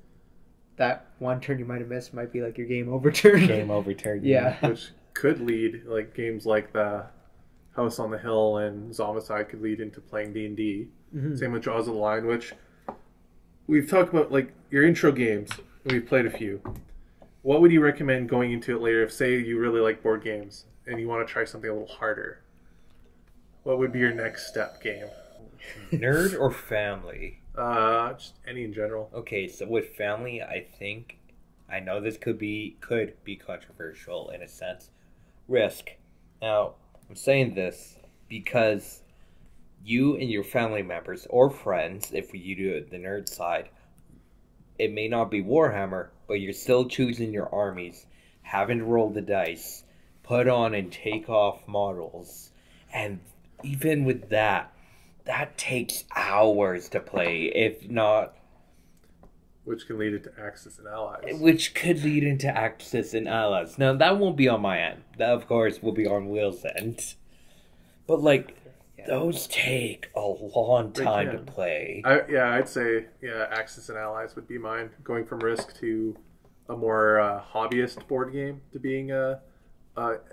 that one turn you might have missed might be your game over turn. Game over turn. Yeah. Which could lead games like the House on the Hill and Zombicide could lead into playing D&D. Mm-hmm. Same with Jaws of the Lion, which we've talked about your intro games. We've played a few. What would you recommend going into it later if, say, you really like board games and you want to try something a little harder? What would be your next step game? Nerd or family? Just any in general. Okay, so with family, I know this could be controversial in a sense. Risk. Now, I'm saying this because you and your family members or friends, if you do it the nerd side, it may not be Warhammer, but you're still choosing your armies, having to roll the dice, put on and take off models, and even with that takes hours to play, if not... Which can lead into Axis and Allies. Which could lead into Axis and Allies. Now, that won't be on my end. That, of course, will be on Will's end. But, those take a long time to play. I'd say, Axis and Allies would be mine. Going from Risk to a more hobbyist board game to being a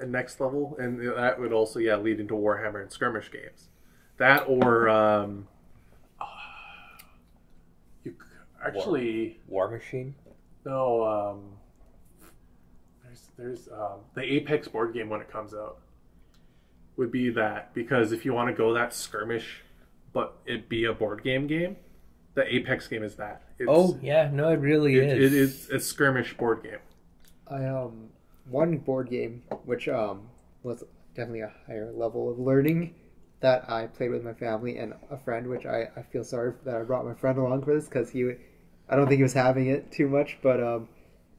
next level. And that would also, lead into Warhammer and skirmish games. That or... Actually, War Machine? No, there's the Apex board game when it comes out would be that, because if you want to go that skirmish but it be a board game, the Apex game is that. It really is. It is a skirmish board game. One board game which was definitely a higher level of learning that I played with my family and a friend, which I feel sorry that I brought my friend along for this, because I don't think he was having it too much, but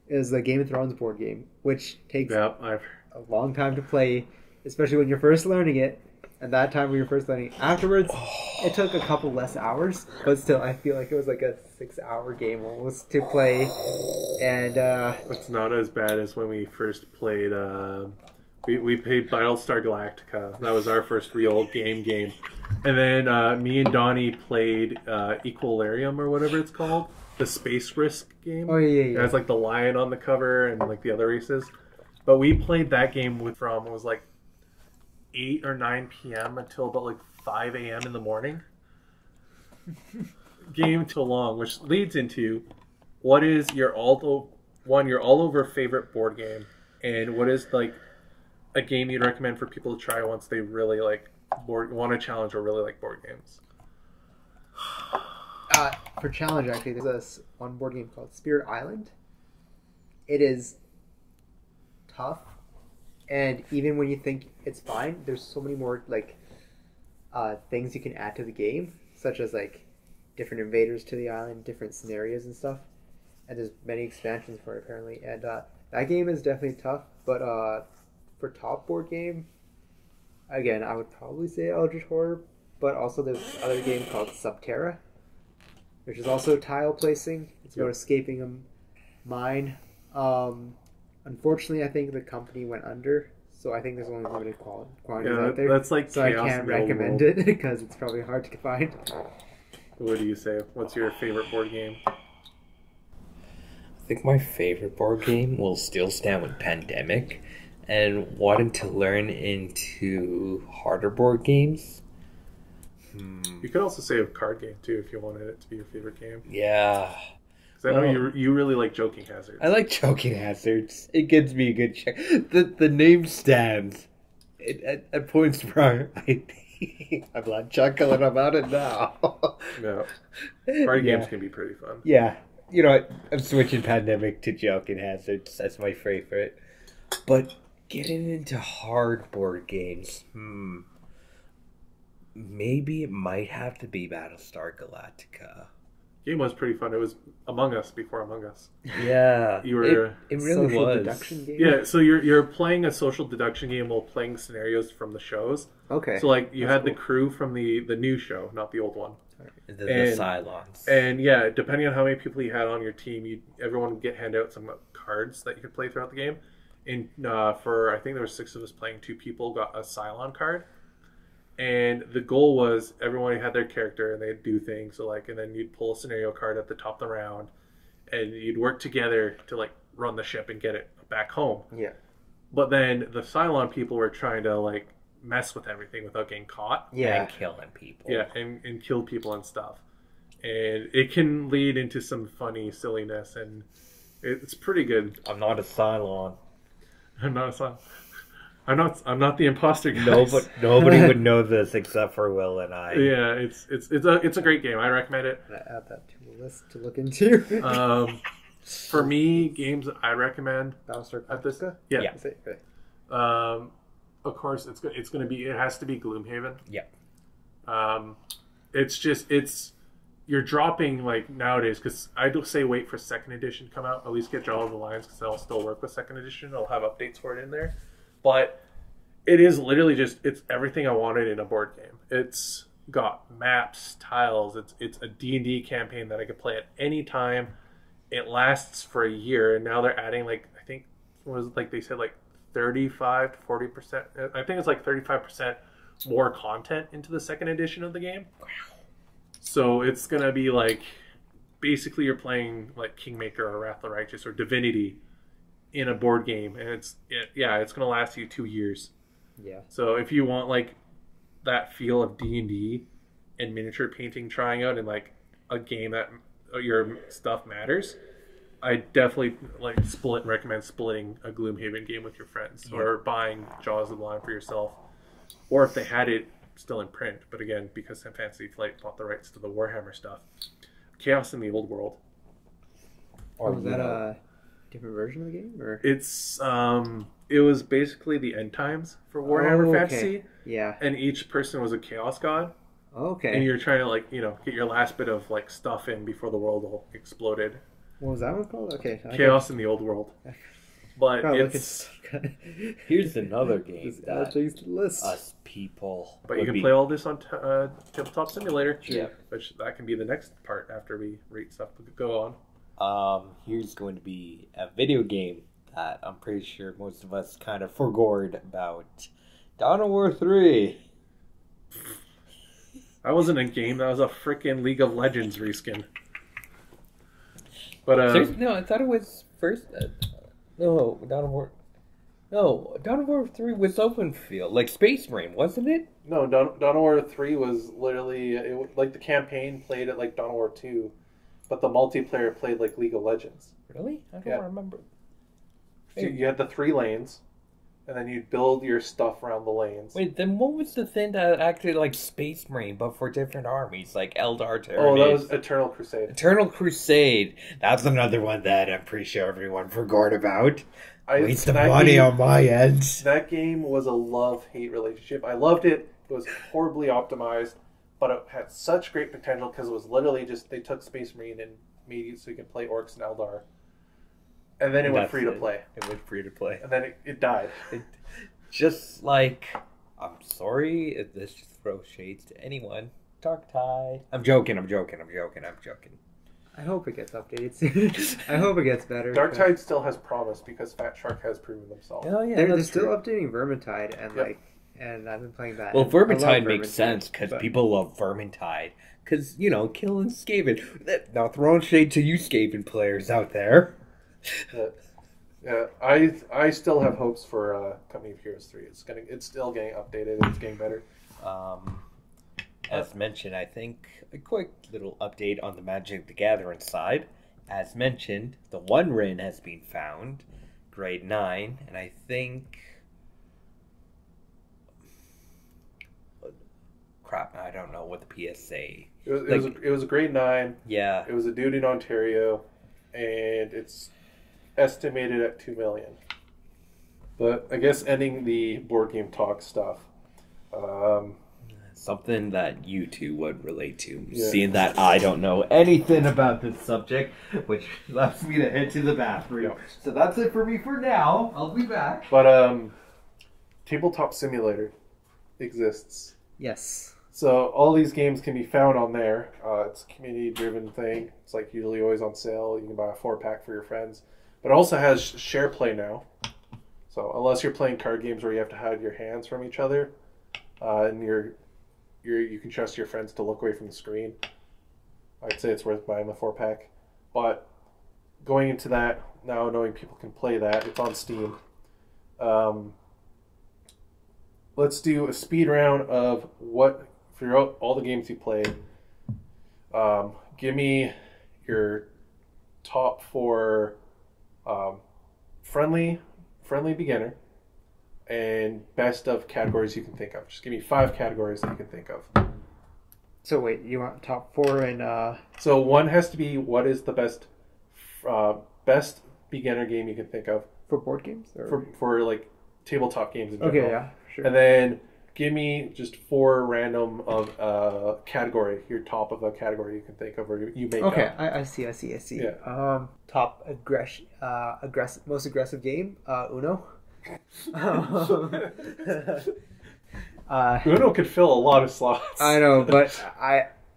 is the Game of Thrones board game, which takes a long time to play, especially when you're first learning it. And that time when you're first learning, afterwards, it took a couple less hours, but still, I feel like it was a 6-hour game almost to play. And it's not as bad as when we first played. We played Battlestar Galactica. That was our first real game. And then me and Donnie played Equilibrium or whatever it's called, the Space Risk game. Oh yeah. It has the lion on the cover and the other races. But we played that game it was 8 or 9 p.m. until about like 5 a.m. in the morning. Game too long, which leads into what is your all over favorite board game, and what is like a game you'd recommend for people to try once they really like want to challenge or really like board games. For challenge, actually, there's this one board game called Spirit Island. It is tough, and even when you think it's fine, there's so many more like things you can add to the game, such as like different invaders to the island, different scenarios and stuff. And there's many expansions for it apparently. And that game is definitely tough. But for top board game, again, I would probably say Eldritch Horror. But also there's another game called Subterra, which is also tile placing. It's about escaping a mine. Unfortunately, I think the company went under, so I think there's only limited quantities out there. That's like so I can't recommend it because it's probably hard to find. What do you say? What's your favorite board game? I think my favorite board game will still stand with Pandemic, and wanting to learn into harder board games. You could also say a card game too if you wanted it to be your favorite game. Yeah. Because I know you really like Joking Hazards. I like Joking Hazards. It gives me a good check. The name stands. At points where I'm not chuckling about it now. No. Party games can be pretty fun. Yeah. You know what? I'm switching Pandemic to Joking Hazards. That's my favorite. But getting into hard board games, maybe it might have to be Battlestar Galactica. Game was pretty fun. It was Among Us before Among Us. Yeah, you were. It really social was. Deduction game? Yeah, so you're playing a social deduction game while playing scenarios from the shows. Okay. So like you had the crew from the new show, not the old one. The Cylons. And yeah, depending on how many people you had on your team, everyone would get handed out some cards that you could play throughout the game. And for I think there were 6 of us playing, 2 people got a Cylon card. And the goal was everyone had their character and they'd do things. So like, and then you'd pull a scenario card at the top of the round, and you'd work together to like run the ship and get it back home. Yeah. But then the Cylon people were trying to like mess with everything without getting caught. Yeah, and killing people. Yeah, and kill people and stuff. And it can lead into some funny silliness, and it's pretty good. I'm not a Cylon. I'm not a Cylon. I'm not the imposter guy. Nobody would know this except for Will and I. Yeah, it's a great game. I recommend it. I'm gonna add that to the list to look into. For me, games that I recommend Battlestar at this. Galactica? Yeah. Okay. Of course, it has to be Gloomhaven. Yeah. You're dropping like nowadays, because I don't say wait for 2nd edition to come out. At least get Jaws of the Lions, because I'll still work with 2nd edition. I'll have updates for it in there. But it is literally it's everything I wanted in a board game. It's got maps, tiles. It's a D&D campaign that I could play at any time. It lasts for a year, and now they're adding like I think they said like 35 to 40%. I think it's like 35% more content into the 2nd edition of the game. Wow. So it's gonna be like basically you're playing like Kingmaker or Wrath of the Righteous or Divinity in a board game, and it's gonna last you 2 years. Yeah. So if you want like that feel of D&D and miniature painting trying out in like a game that your stuff matters, I definitely recommend splitting a Gloomhaven game with your friends, or buying Jaws of the Lion for yourself, or if they had it still in print. But again, because Fantasy Flight bought the rights to the Warhammer stuff, Chaos in the Old World. Or was that a different version of the game, or it was basically the end times for Warhammer Fantasy. Yeah. And each person was a chaos god. Okay. And you're trying to get your last bit of like stuff in before the world all exploded. What was that one called? Okay. Chaos in the Old World. But here's another game list. Us people. But you can play all this on Tabletop Simulator. Yeah. Which that can be the next part after we rate stuff. Go on. Here's going to be a video game that I'm pretty sure most of us kind of forgot about. Dawn of War 3. That wasn't a game. That was a freaking League of Legends reskin. But no, I thought it was first. No, Dawn of War. No, Dawn of War 3 was open field, like Space Marine, wasn't it? No, Dawn of War 3 was literally like the campaign played at like Dawn of War 2, but the multiplayer played like League of Legends. Really? I don't remember. So you had the 3 lanes, and then you'd build your stuff around the lanes. Wait, then what was the thing that acted like Space Marine, but for different armies, like Eldar Tyranids? Oh, that was Eternal Crusade. Eternal Crusade. That's another one that I'm pretty sure everyone forgot about. Waste of money on my end. That game was a love-hate relationship. I loved it. It was horribly optimized, but it had such great potential because it was literally just they took Space Marine and made it so you could play Orcs and Eldar. And then it went free to play. It went free to play. And then it died. Just like, I'm sorry if this just throws shades to anyone. Dark Tide. I'm joking. I hope it gets updated soon. I hope it gets better. Dark Tide still has promise because Fat Shark has proven themselves. Oh yeah, they're still updating Vermintide, and and I've been playing that. Well, Vermintide makes sense because people love Vermintide. Because, killing Skaven. Now, throwing shade to you Skaven players out there. Yeah, I still have hopes for Company of Heroes 3. It's still getting updated. It's getting better. As mentioned, I think a quick little update on the Magic the Gathering side. As mentioned, the One Rin has been found, grade 9, and I think... Crap, I don't know what the PS say. It was a grade 9. Yeah. It was a dude in Ontario, and it's estimated at $2 million. But I guess ending the board game talk stuff. Something that you two would relate to. Yeah. Seeing that I don't know anything about this subject, which allows me to head to the bathroom. Yeah. So that's it for me for now. I'll be back. But Tabletop Simulator exists. Yes. So all these games can be found on there. It's a community-driven thing. It's like usually always on sale. You can buy a 4-pack for your friends. But it also has share play now. So unless you're playing card games where you have to hide your hands from each other, and you can trust your friends to look away from the screen, I'd say it's worth buying the 4-pack. But going into that, now knowing people can play that, it's on Steam. Let's do a speed round of for all the games you played. Give me your top 4 friendly beginner and best of categories you can think of. Just give me 5 categories that you can think of. So wait, you want top 4 and So one has to be what is the best beginner game you can think of for board games or for like tabletop games in general. Okay, yeah, sure. And then give me just 4 random of category, your top of a category you can think of or you make Okay, up. I see. Yeah. Top most aggressive game, Uno. Uno could fill a lot of slots. I know, but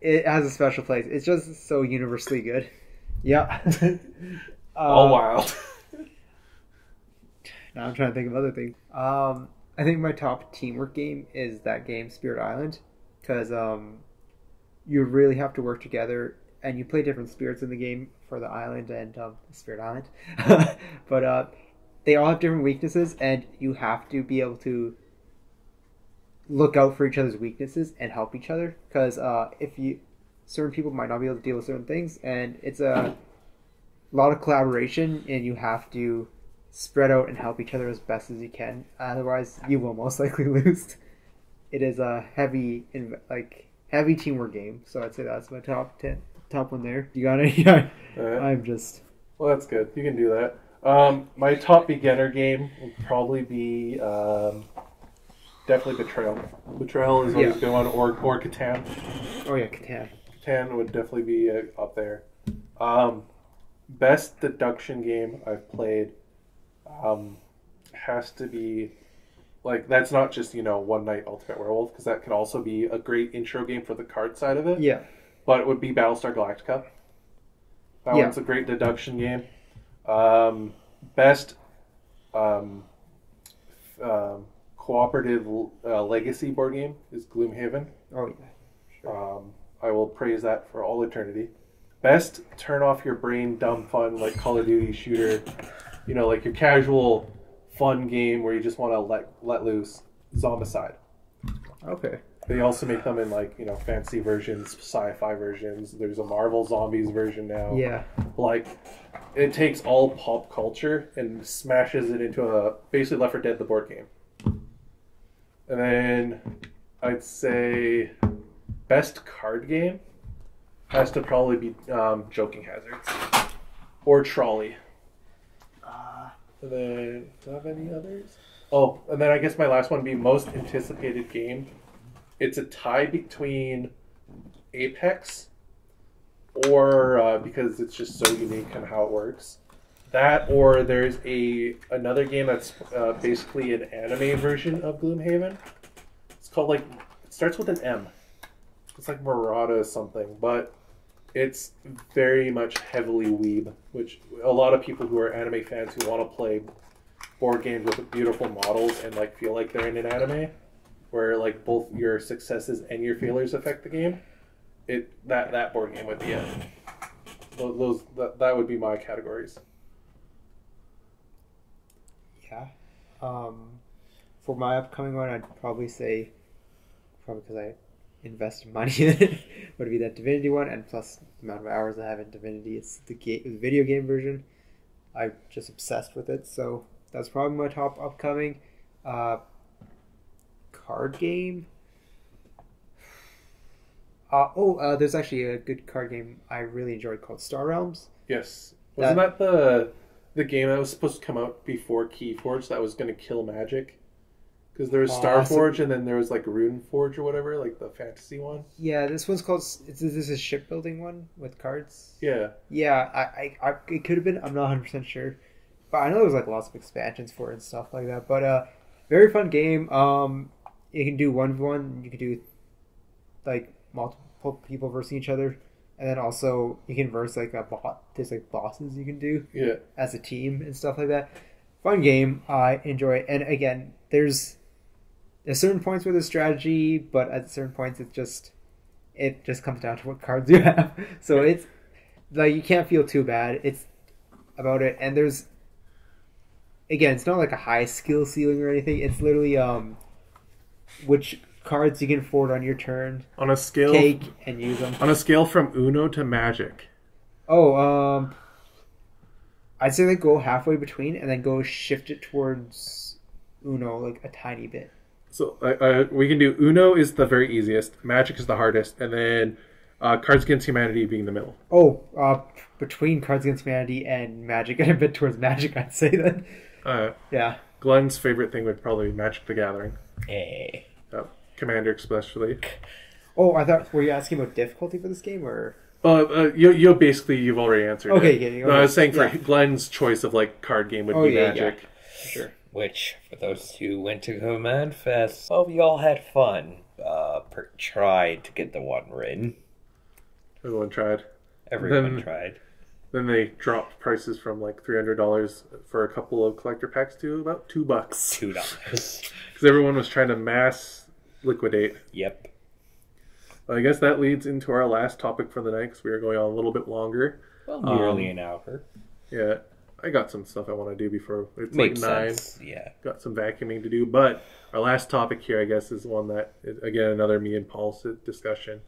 it has a special place. It's just so universally good. Yeah. All wild. Now I'm trying to think of other things. I think my top teamwork game is that game Spirit Island, because you really have to work together, and you play different spirits in the game for the island and Spirit Island. But they all have different weaknesses, and you have to be able to look out for each other's weaknesses and help each other, because certain people might not be able to deal with certain things, and it's a lot of collaboration, and you have to spread out and help each other as best as you can. Otherwise, you will most likely lose. It is a heavy teamwork game, so I'd say that's my top one there. You got it? Yeah. I'm just. Well, that's good. You can do that. My top beginner game would probably be definitely Betrayal. Betrayal is always a good one, or Catan. Oh yeah, Catan. Catan would definitely be up there. Best deduction game I've played has to be that's not just One Night Ultimate Werewolf, because that can also be a great intro game for the card side of it. Yeah. But it would be Battlestar Galactica. That one's a great deduction game. Best cooperative legacy board game is Gloomhaven. Oh yeah. Sure. I will praise that for all eternity. Best turn off your brain dumb fun like Call of Duty shooter, like your casual fun game where you just want to let loose. Zombicide. Okay. They also make them in fantasy versions, sci-fi versions. There's a Marvel Zombies version now. Yeah. Like, it takes all pop culture and smashes it into basically Left 4 Dead, the board game. And then I'd say best card game has to probably be Joking Hazards or Trolley. And then, do I have any others? Oh, and then I guess my last one would be most anticipated game. It's a tie between Apex or because it's just so unique in how it works. That, or there's another game that's basically an anime version of Gloomhaven. It's called it starts with an M. It's like Murata or something, but it's very much heavily Weeb, which a lot of people who are anime fans who want to play board games with beautiful models and feel like they're in an anime, where both your successes and your failures affect the game. That board game would be it. That would be my categories. Yeah. For my upcoming one, I'd probably say, because I invested money in it, would be that Divinity one, and plus the amount of hours I have in Divinity. It's the video game version. I'm just obsessed with it, so that's probably my top upcoming. Card game. There's actually a good card game I really enjoyed called Star Realms. Yes. Wasn't that the game that was supposed to come out before Keyforge that was going to kill Magic? Because there was Starforge and then there was Runeforge or whatever, the fantasy one. Yeah, this one's called. This is a shipbuilding one with cards. Yeah. Yeah, I it could have been. I'm not 100% sure, but I know there was lots of expansions for it and stuff like that. But very fun game. You can do 1v1. You can do multiple people versus each other, and then also you can verse a bot. There's bosses you can do as a team and stuff like that. Fun game. I enjoy it. And again, there's certain points where there's strategy, but at certain points it just comes down to what cards you have. So it's you can't feel too bad. It's about it. And there's it's not a high skill ceiling or anything. It's literally which cards you can afford on your turn. On a scale, take and use them. On a scale from Uno to Magic. Oh, I'd say go halfway between and then go shift it towards Uno a tiny bit. So we can do Uno is the very easiest, Magic is the hardest, and then Cards Against Humanity being the middle. Oh, between Cards Against Humanity and Magic, and a bit towards Magic, I'd say then. Yeah. Glenn's favorite thing would probably be Magic the Gathering. Hey. Commander especially. Oh, I thought, were you asking about difficulty for this game, or? You've already answered it. Okay. No, I was saying for Glenn's choice of card game would be Magic. Yeah. Sure. Which, for those who went to Command Fest, we all had fun. Tried to get the one win. Everyone tried. Everyone tried. Then they dropped prices from $300 for a couple of collector packs to about $2. $2. Because everyone was trying to mass liquidate. Yep. I guess that leads into our last topic for the night, because we are going on a little bit longer. Well, nearly an hour. Yeah. I got some stuff I want to do before it's Makes 9. Sense. Yeah. Got some vacuuming to do. But our last topic here, I guess, is one that, again, another me and Paul's discussion,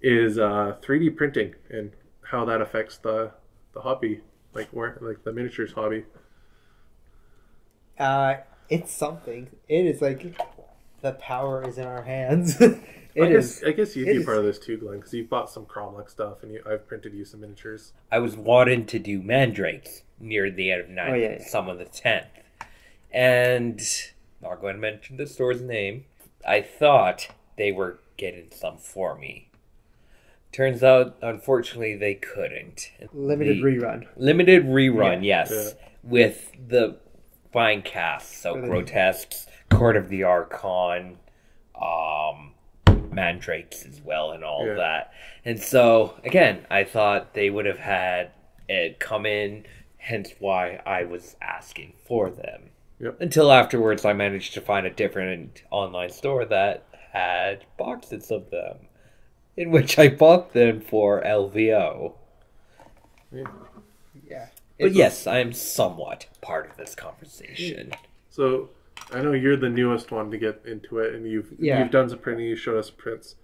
is 3D printing and how that affects the hobby, the miniatures hobby. It's something. It is the power is in our hands. I guess you'd be part of this too, Glenn, because you've bought some Cromlech stuff and I've printed you some miniatures. I was wanting to do Mandrakes near the end of 9th, some of the 10th. And, not going to mention the store's name, I thought they were getting some for me. Turns out, unfortunately, they couldn't. Limited rerun, yes. Yeah. With the fine cast, so Grotesques, Court of the Archon, Mandrakes as well, and all that. And so, again, I thought they would have had it come in, hence why I was asking for them. Yep. Until afterwards, I managed to find a different online store that had boxes of them, in which I bought them for LVO. Yeah. But yes, I am somewhat part of this conversation. So I know you're the newest one to get into it, and you've done some printing. You showed us prints.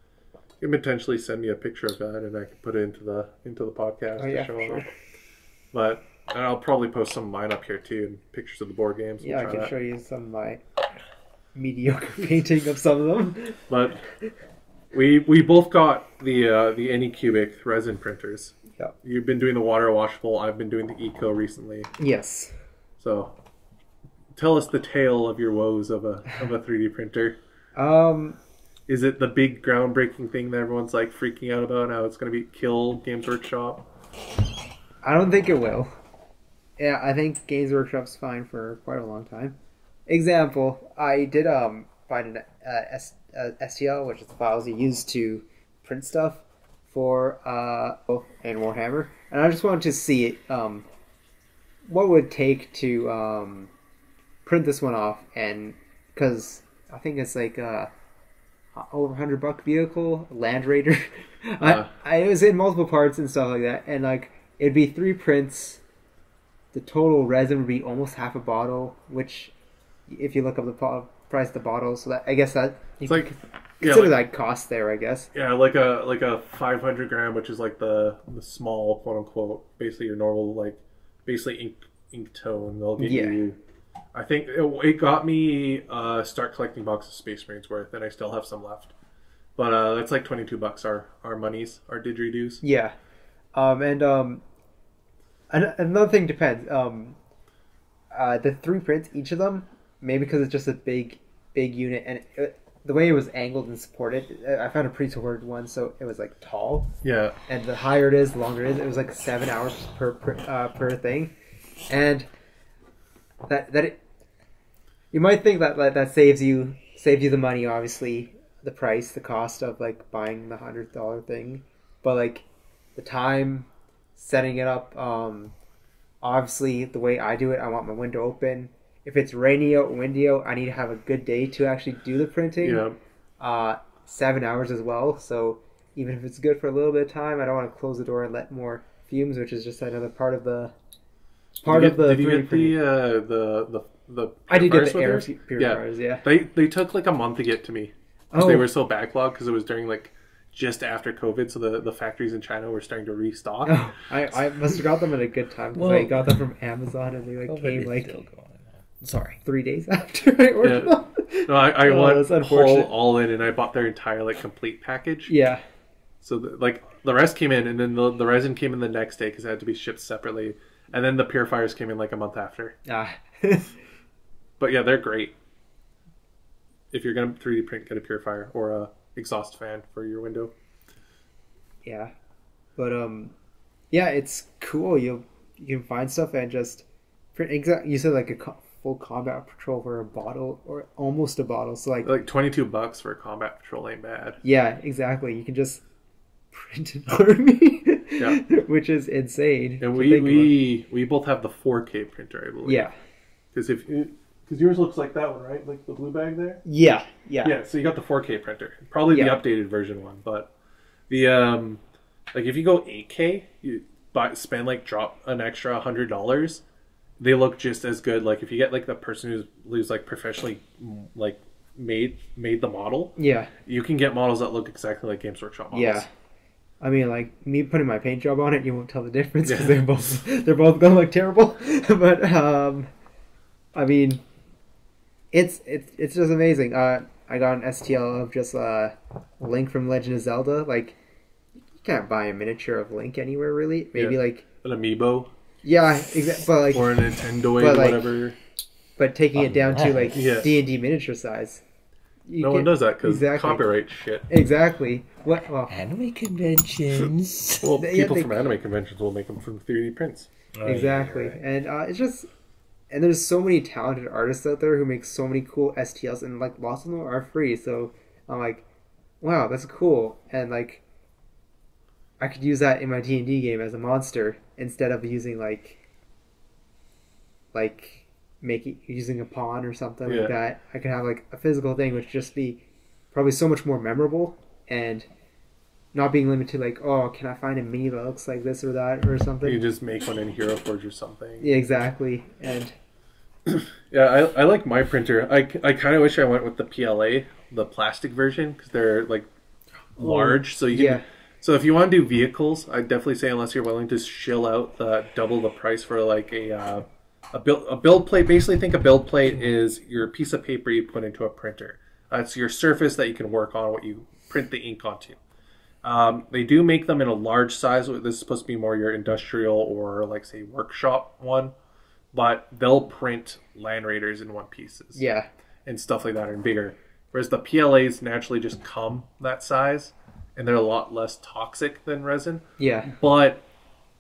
You can potentially send me a picture of that, and I can put it into the podcast to show them. But I'll probably post some of mine up here too, and pictures of the board games. Yeah, I can show you some of my mediocre painting of some of them. But we both got the Anycubic resin printers. Yeah. You've been doing the water washable. I've been doing the Eco recently. Yes. So, tell us the tale of your woes of a 3D printer. Is it the big groundbreaking thing that everyone's like freaking out about? How it's going to kill Games Workshop? I don't think it will. Yeah, I think Games Workshop's fine for quite a long time. Example, I did find an STL, which is the files you use to print stuff for and Warhammer, and I just wanted to see what would it take to print this one off, and because I think it's like over $100 vehicle Land Raider. It was in multiple parts and stuff like that, and like it'd be 3 prints. The total resin would be almost half a bottle, which if you look up the price of the bottle, so that I guess that it's like consider that cost there, I guess. Yeah, like a 500 gram, which is like the small quote unquote, basically your normal like basically ink tone. They'll get you. I think it got me start collecting box of Space Marines worth, and I still have some left. But that's like $22 our monies, our didgeridoos. Yeah, and another thing depends. The 3 prints, each of them, maybe because it's just a big unit, and the way it was angled and supported, I found a pre-supported one, so it was like tall. Yeah. And the higher it is, the longer it is. It was like 7 hours per thing, and that you might think that saves you the money, obviously, the price, the cost of like buying the $100 thing, but like the time setting it up. Obviously, the way I do it, I want my window open. If it's rainy out, windy out, I need to have a good day to actually do the printing. Yeah. 7 hours as well. So even if it's good for a little bit of time, I don't want to close the door and let more fumes, which is just another part of the Did you get the I did get the air yours? purifiers. Yeah. They took like a month to get to me because they were so backlogged because it was during like just after COVID, so the factories in China were starting to restock. Oh, I must have got them at a good time because I got them from Amazon and they came like still going on. 3 days after I ordered them. No, I went all in, and I bought their entire like complete package. Yeah. So the rest came in, and then the resin came in the next day because it had to be shipped separately, and then the purifiers came in like a month after. But yeah, they're great. If you're gonna 3D print, get a purifier or a exhaust fan for your window. Yeah, but yeah, it's cool. You can find stuff and just print. You said like a full combat patrol for a bottle or almost a bottle. So like $22 for a combat patrol ain't bad. Yeah, exactly. You can just print an army, yeah, which is insane. And we both have the 4K printer, I believe. Yeah, because yours looks like that one, right? Like the blue bag there? Yeah. So you got the 4K printer. Probably the updated version one. But the, like if you go 8K, you drop an extra $100. They look just as good. Like if you get like the person who's like professionally like made the model. Yeah. You can get models that look exactly like Games Workshop models. Yeah. I mean, like me putting my paint job on it, you won't tell the difference because they're both gonna look terrible. But I mean, it's just amazing. I got an STL of just Link from Legend of Zelda. Like, you can't buy a miniature of Link anywhere really. Maybe like an amiibo. Yeah, exactly. But like, or a Nintendo or whatever. But taking it down to like D&D miniature size. No one does that because copyright shit. Exactly. Well, anime conventions. Well, people from anime conventions will make them from 3D prints. Exactly, right. And it's just, and there's so many talented artists out there who make so many cool STLs, and like lots of them are free. So I'm like, wow, that's cool, and like, I could use that in my D&D game as a monster instead of using using a pawn or something like that. I could have like a physical thing, which just be probably so much more memorable and not being limited to like, oh, can I find a mini that looks like this or that or something? You just make one in Hero Forge or something. Yeah, exactly. And Yeah, I like my printer. I kind of wish I went with the PLA, the plastic version, because they're like large. So you can, Yeah. so if you want to do vehicles, I'd definitely say unless you're willing to shill out the double the price for like a build plate. Basically, think a build plate is your piece of paper you put into a printer. It's your surface that you can work on, what you print the ink onto. They do make them in a large size. This is supposed to be more your industrial or like say workshop one, but they'll print Land Raiders in one pieces. Yeah. And stuff like that are bigger. Whereas the PLAs naturally just come that size, and they're a lot less toxic than resin. Yeah. But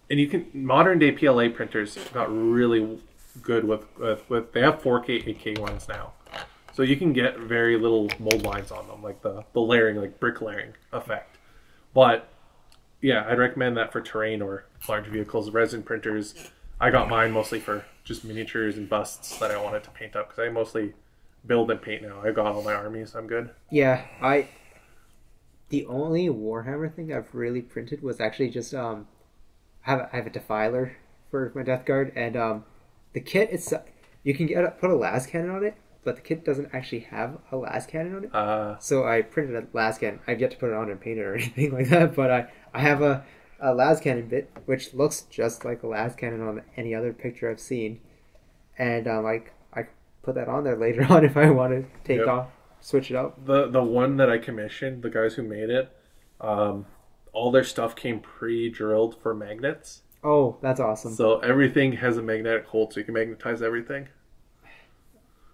and you can modern day PLA printers got really good with they have 4K 8K ones now. So you can get very little mold lines on them, like the layering, like brick layering effect. But yeah, I'd recommend that for terrain or large vehicles. Resin printers, I got mine mostly for just miniatures and busts that I wanted to paint up because I mostly build and paint now. I got all my armies, I'm good. Yeah, the only Warhammer thing I've really printed was actually just I have a defiler for my Death Guard, and the kit you can put a las cannon on it, but the kit doesn't actually have a las cannon on it. So I printed a las cannon. I've yet to put it on and paint it or anything like that, but I have a las cannon bit which looks just like a las cannon on any other picture I've seen, and I put that on there later on if I want to switch it up. The one that I commissioned, the guys who made it, all their stuff came pre-drilled for magnets. Oh, that's awesome. So everything has a magnetic hold, so you can magnetize everything.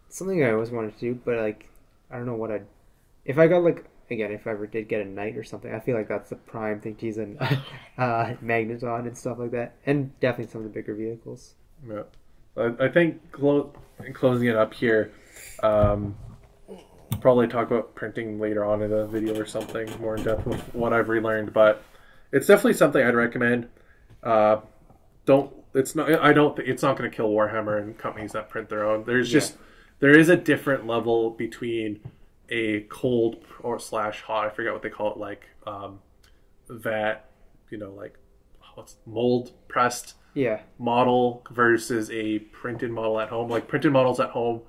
Something I always wanted to do, but like I don't know what I'd. If I got like again, if I ever did get a knight or something, I feel like that's the prime thing to use a magnet on and stuff like that, and definitely some of the bigger vehicles. Yeah, I think closing it up here. Probably talk about printing later on in a video or something more in depth with what I've relearned, but it's definitely something I'd recommend. It's not going to kill Warhammer and companies that print their own. There is a different level between a cold or / hot, I forget what they call it, like vat, like what's mold pressed model versus a printed model at home. Like printed models at home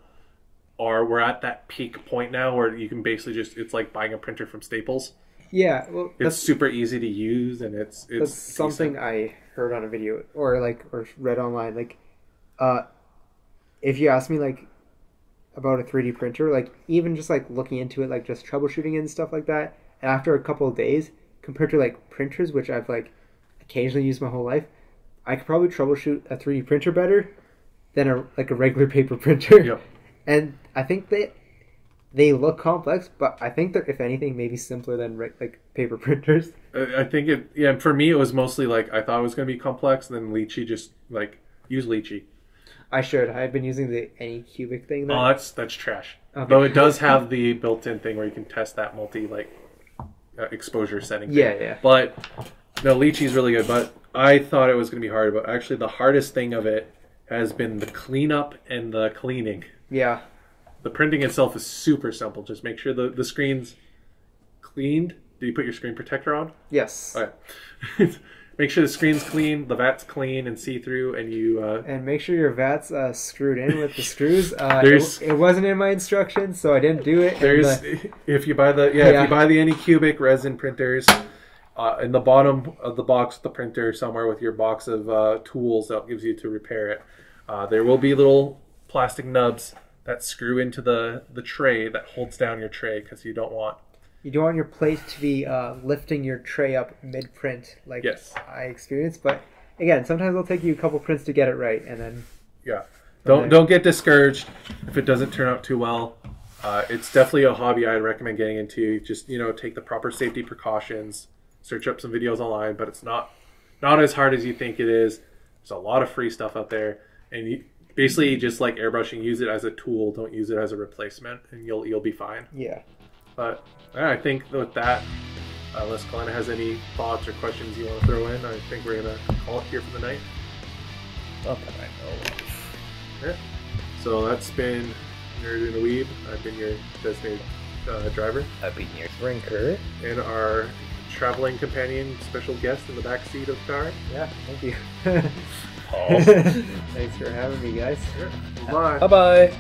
we're at that peak point now where you can basically it's like buying a printer from Staples. Yeah, well, it's super easy to use, and it's something I heard on a video or read online. Like, if you ask me like about a 3D printer, like even just like looking into it, like just troubleshooting and stuff like that, and after a couple of days, compared to like printers, which I've like occasionally used my whole life, I could probably troubleshoot a 3D printer better than a regular paper printer. Yep. And I think they look complex, but I think they're, if anything, maybe simpler than like paper printers. I think for me, it was mostly like I thought it was going to be complex, and then Lychee just like use Lychee. I've been using the Anycubic thing. Then. Oh, that's trash. Okay. Though it does have the built-in thing where you can test that multi exposure setting. Yeah. But no, Lychee's really good. But I thought it was going to be hard, but actually the hardest thing of it has been the cleanup and the cleaning. Yeah. The printing itself is super simple. Just make sure the screen's cleaned. Did you put your screen protector on? Yes. All right. Make sure the screen's clean, the vat's clean and see-through, and you... And make sure your vat's screwed in with the screws. It wasn't in my instructions, so I didn't do it. If you buy the Anycubic resin printers, in the bottom of the box of the printer, somewhere with your box of tools that gives you to repair it, there will be little plastic nubs that screw into the tray that holds down your tray, because you don't want your plate to be lifting your tray up mid-print, like yes. I experienced. But again, sometimes it'll take you a couple prints to get it right, and then don't get discouraged if it doesn't turn out too well. It's definitely a hobby I'd recommend getting into. Just take the proper safety precautions, search up some videos online, but it's not as hard as you think it is. There's a lot of free stuff out there, and basically just like airbrushing, use it as a tool, don't use it as a replacement, and you'll be fine. Yeah. But I think with that, unless Kalina has any thoughts or questions you want to throw in, I think we're going to call it here for the night. Not that I know of. Yeah. So that's been Nerd in a Weeb. I've been your designated driver. I've been your drinker. And our traveling companion, special guest in the back seat of the car. Yeah, thank you. Paul. Thanks for having me, guys. Bye. Bye bye.